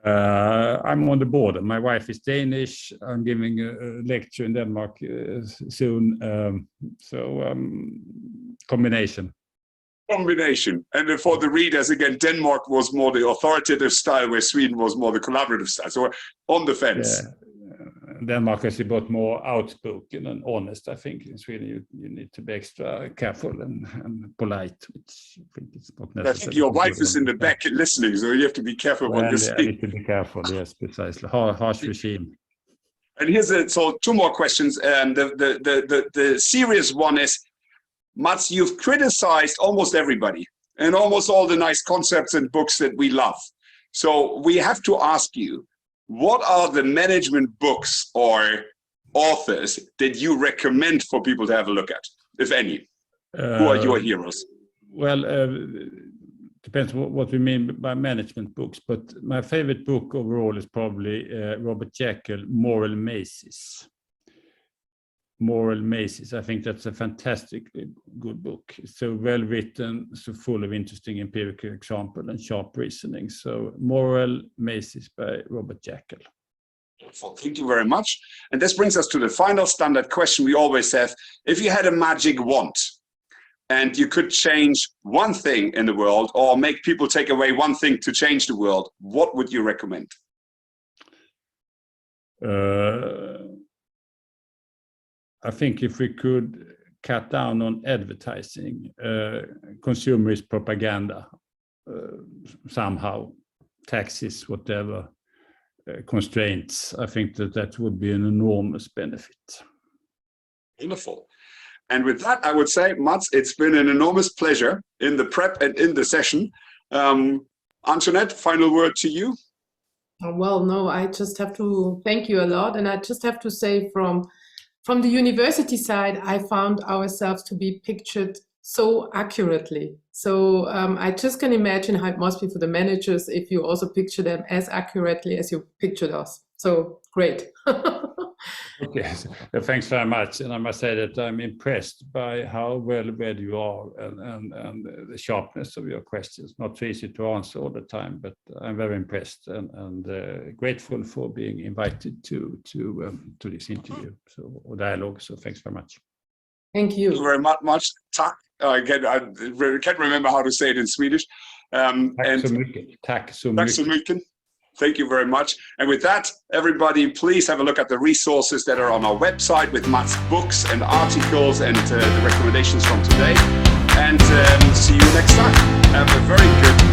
I'm on the border. My wife is Danish. I'm giving a lecture in Denmark soon. Combination. Combination. And for the readers, again, Denmark was more the authoritative style, where Sweden was more the collaborative style. So on the fence. Yeah. Denmark is a bit more outspoken and honest. I think in Sweden you need to be extra careful and polite, which I think it's not necessary. I think your wife is in the back listening, so you have to be careful when you say. I need to be careful. Yes, precisely. Harsh regime. And here's so two more questions. The serious one is, Mats, you've criticized almost everybody and almost all the nice concepts and books that we love. So we have to ask you, what are the management books or authors that you recommend for people to have a look at, if any? Who are your heroes? Well, depends what we mean by management books, but my favorite book overall is probably Robert Jekyll, Moral Mazes. Moral Mazes. I think that's a fantastically good book. It's so well written, so full of interesting empirical example and sharp reasoning. So Moral Mazes by Robert Jekyll. Thank you very much. And this brings us to the final standard question we always have. If you had a magic wand and you could change one thing in the world or make people take away one thing to change the world, what would you recommend? I think if we could cut down on advertising, consumerist propaganda, somehow, taxes, whatever, constraints, I think that would be an enormous benefit. Wonderful. And with that, I would say, Mats, it's been an enormous pleasure in the prep and in the session. Antoinette, final word to you. Well, no, I just have to thank you a lot. And I just have to say from the university side, I found ourselves to be pictured so accurately. So I just can imagine how it must be for the managers if you also picture them as accurately as you pictured us. So great. Okay, thanks very much. And I must say that I'm impressed by how well read you are and the sharpness of your questions. Not so easy to answer all the time, but I'm very impressed and grateful for being invited to this interview or dialogue. So thanks very much. Thank you. Thank you very much. Tack. Again, I can't remember how to say it in Swedish. Tack så mycket. Thank you very much. And with that, everybody, please have a look at the resources that are on our website with Mats' books and articles and the recommendations from today. And see you next time. Have a very good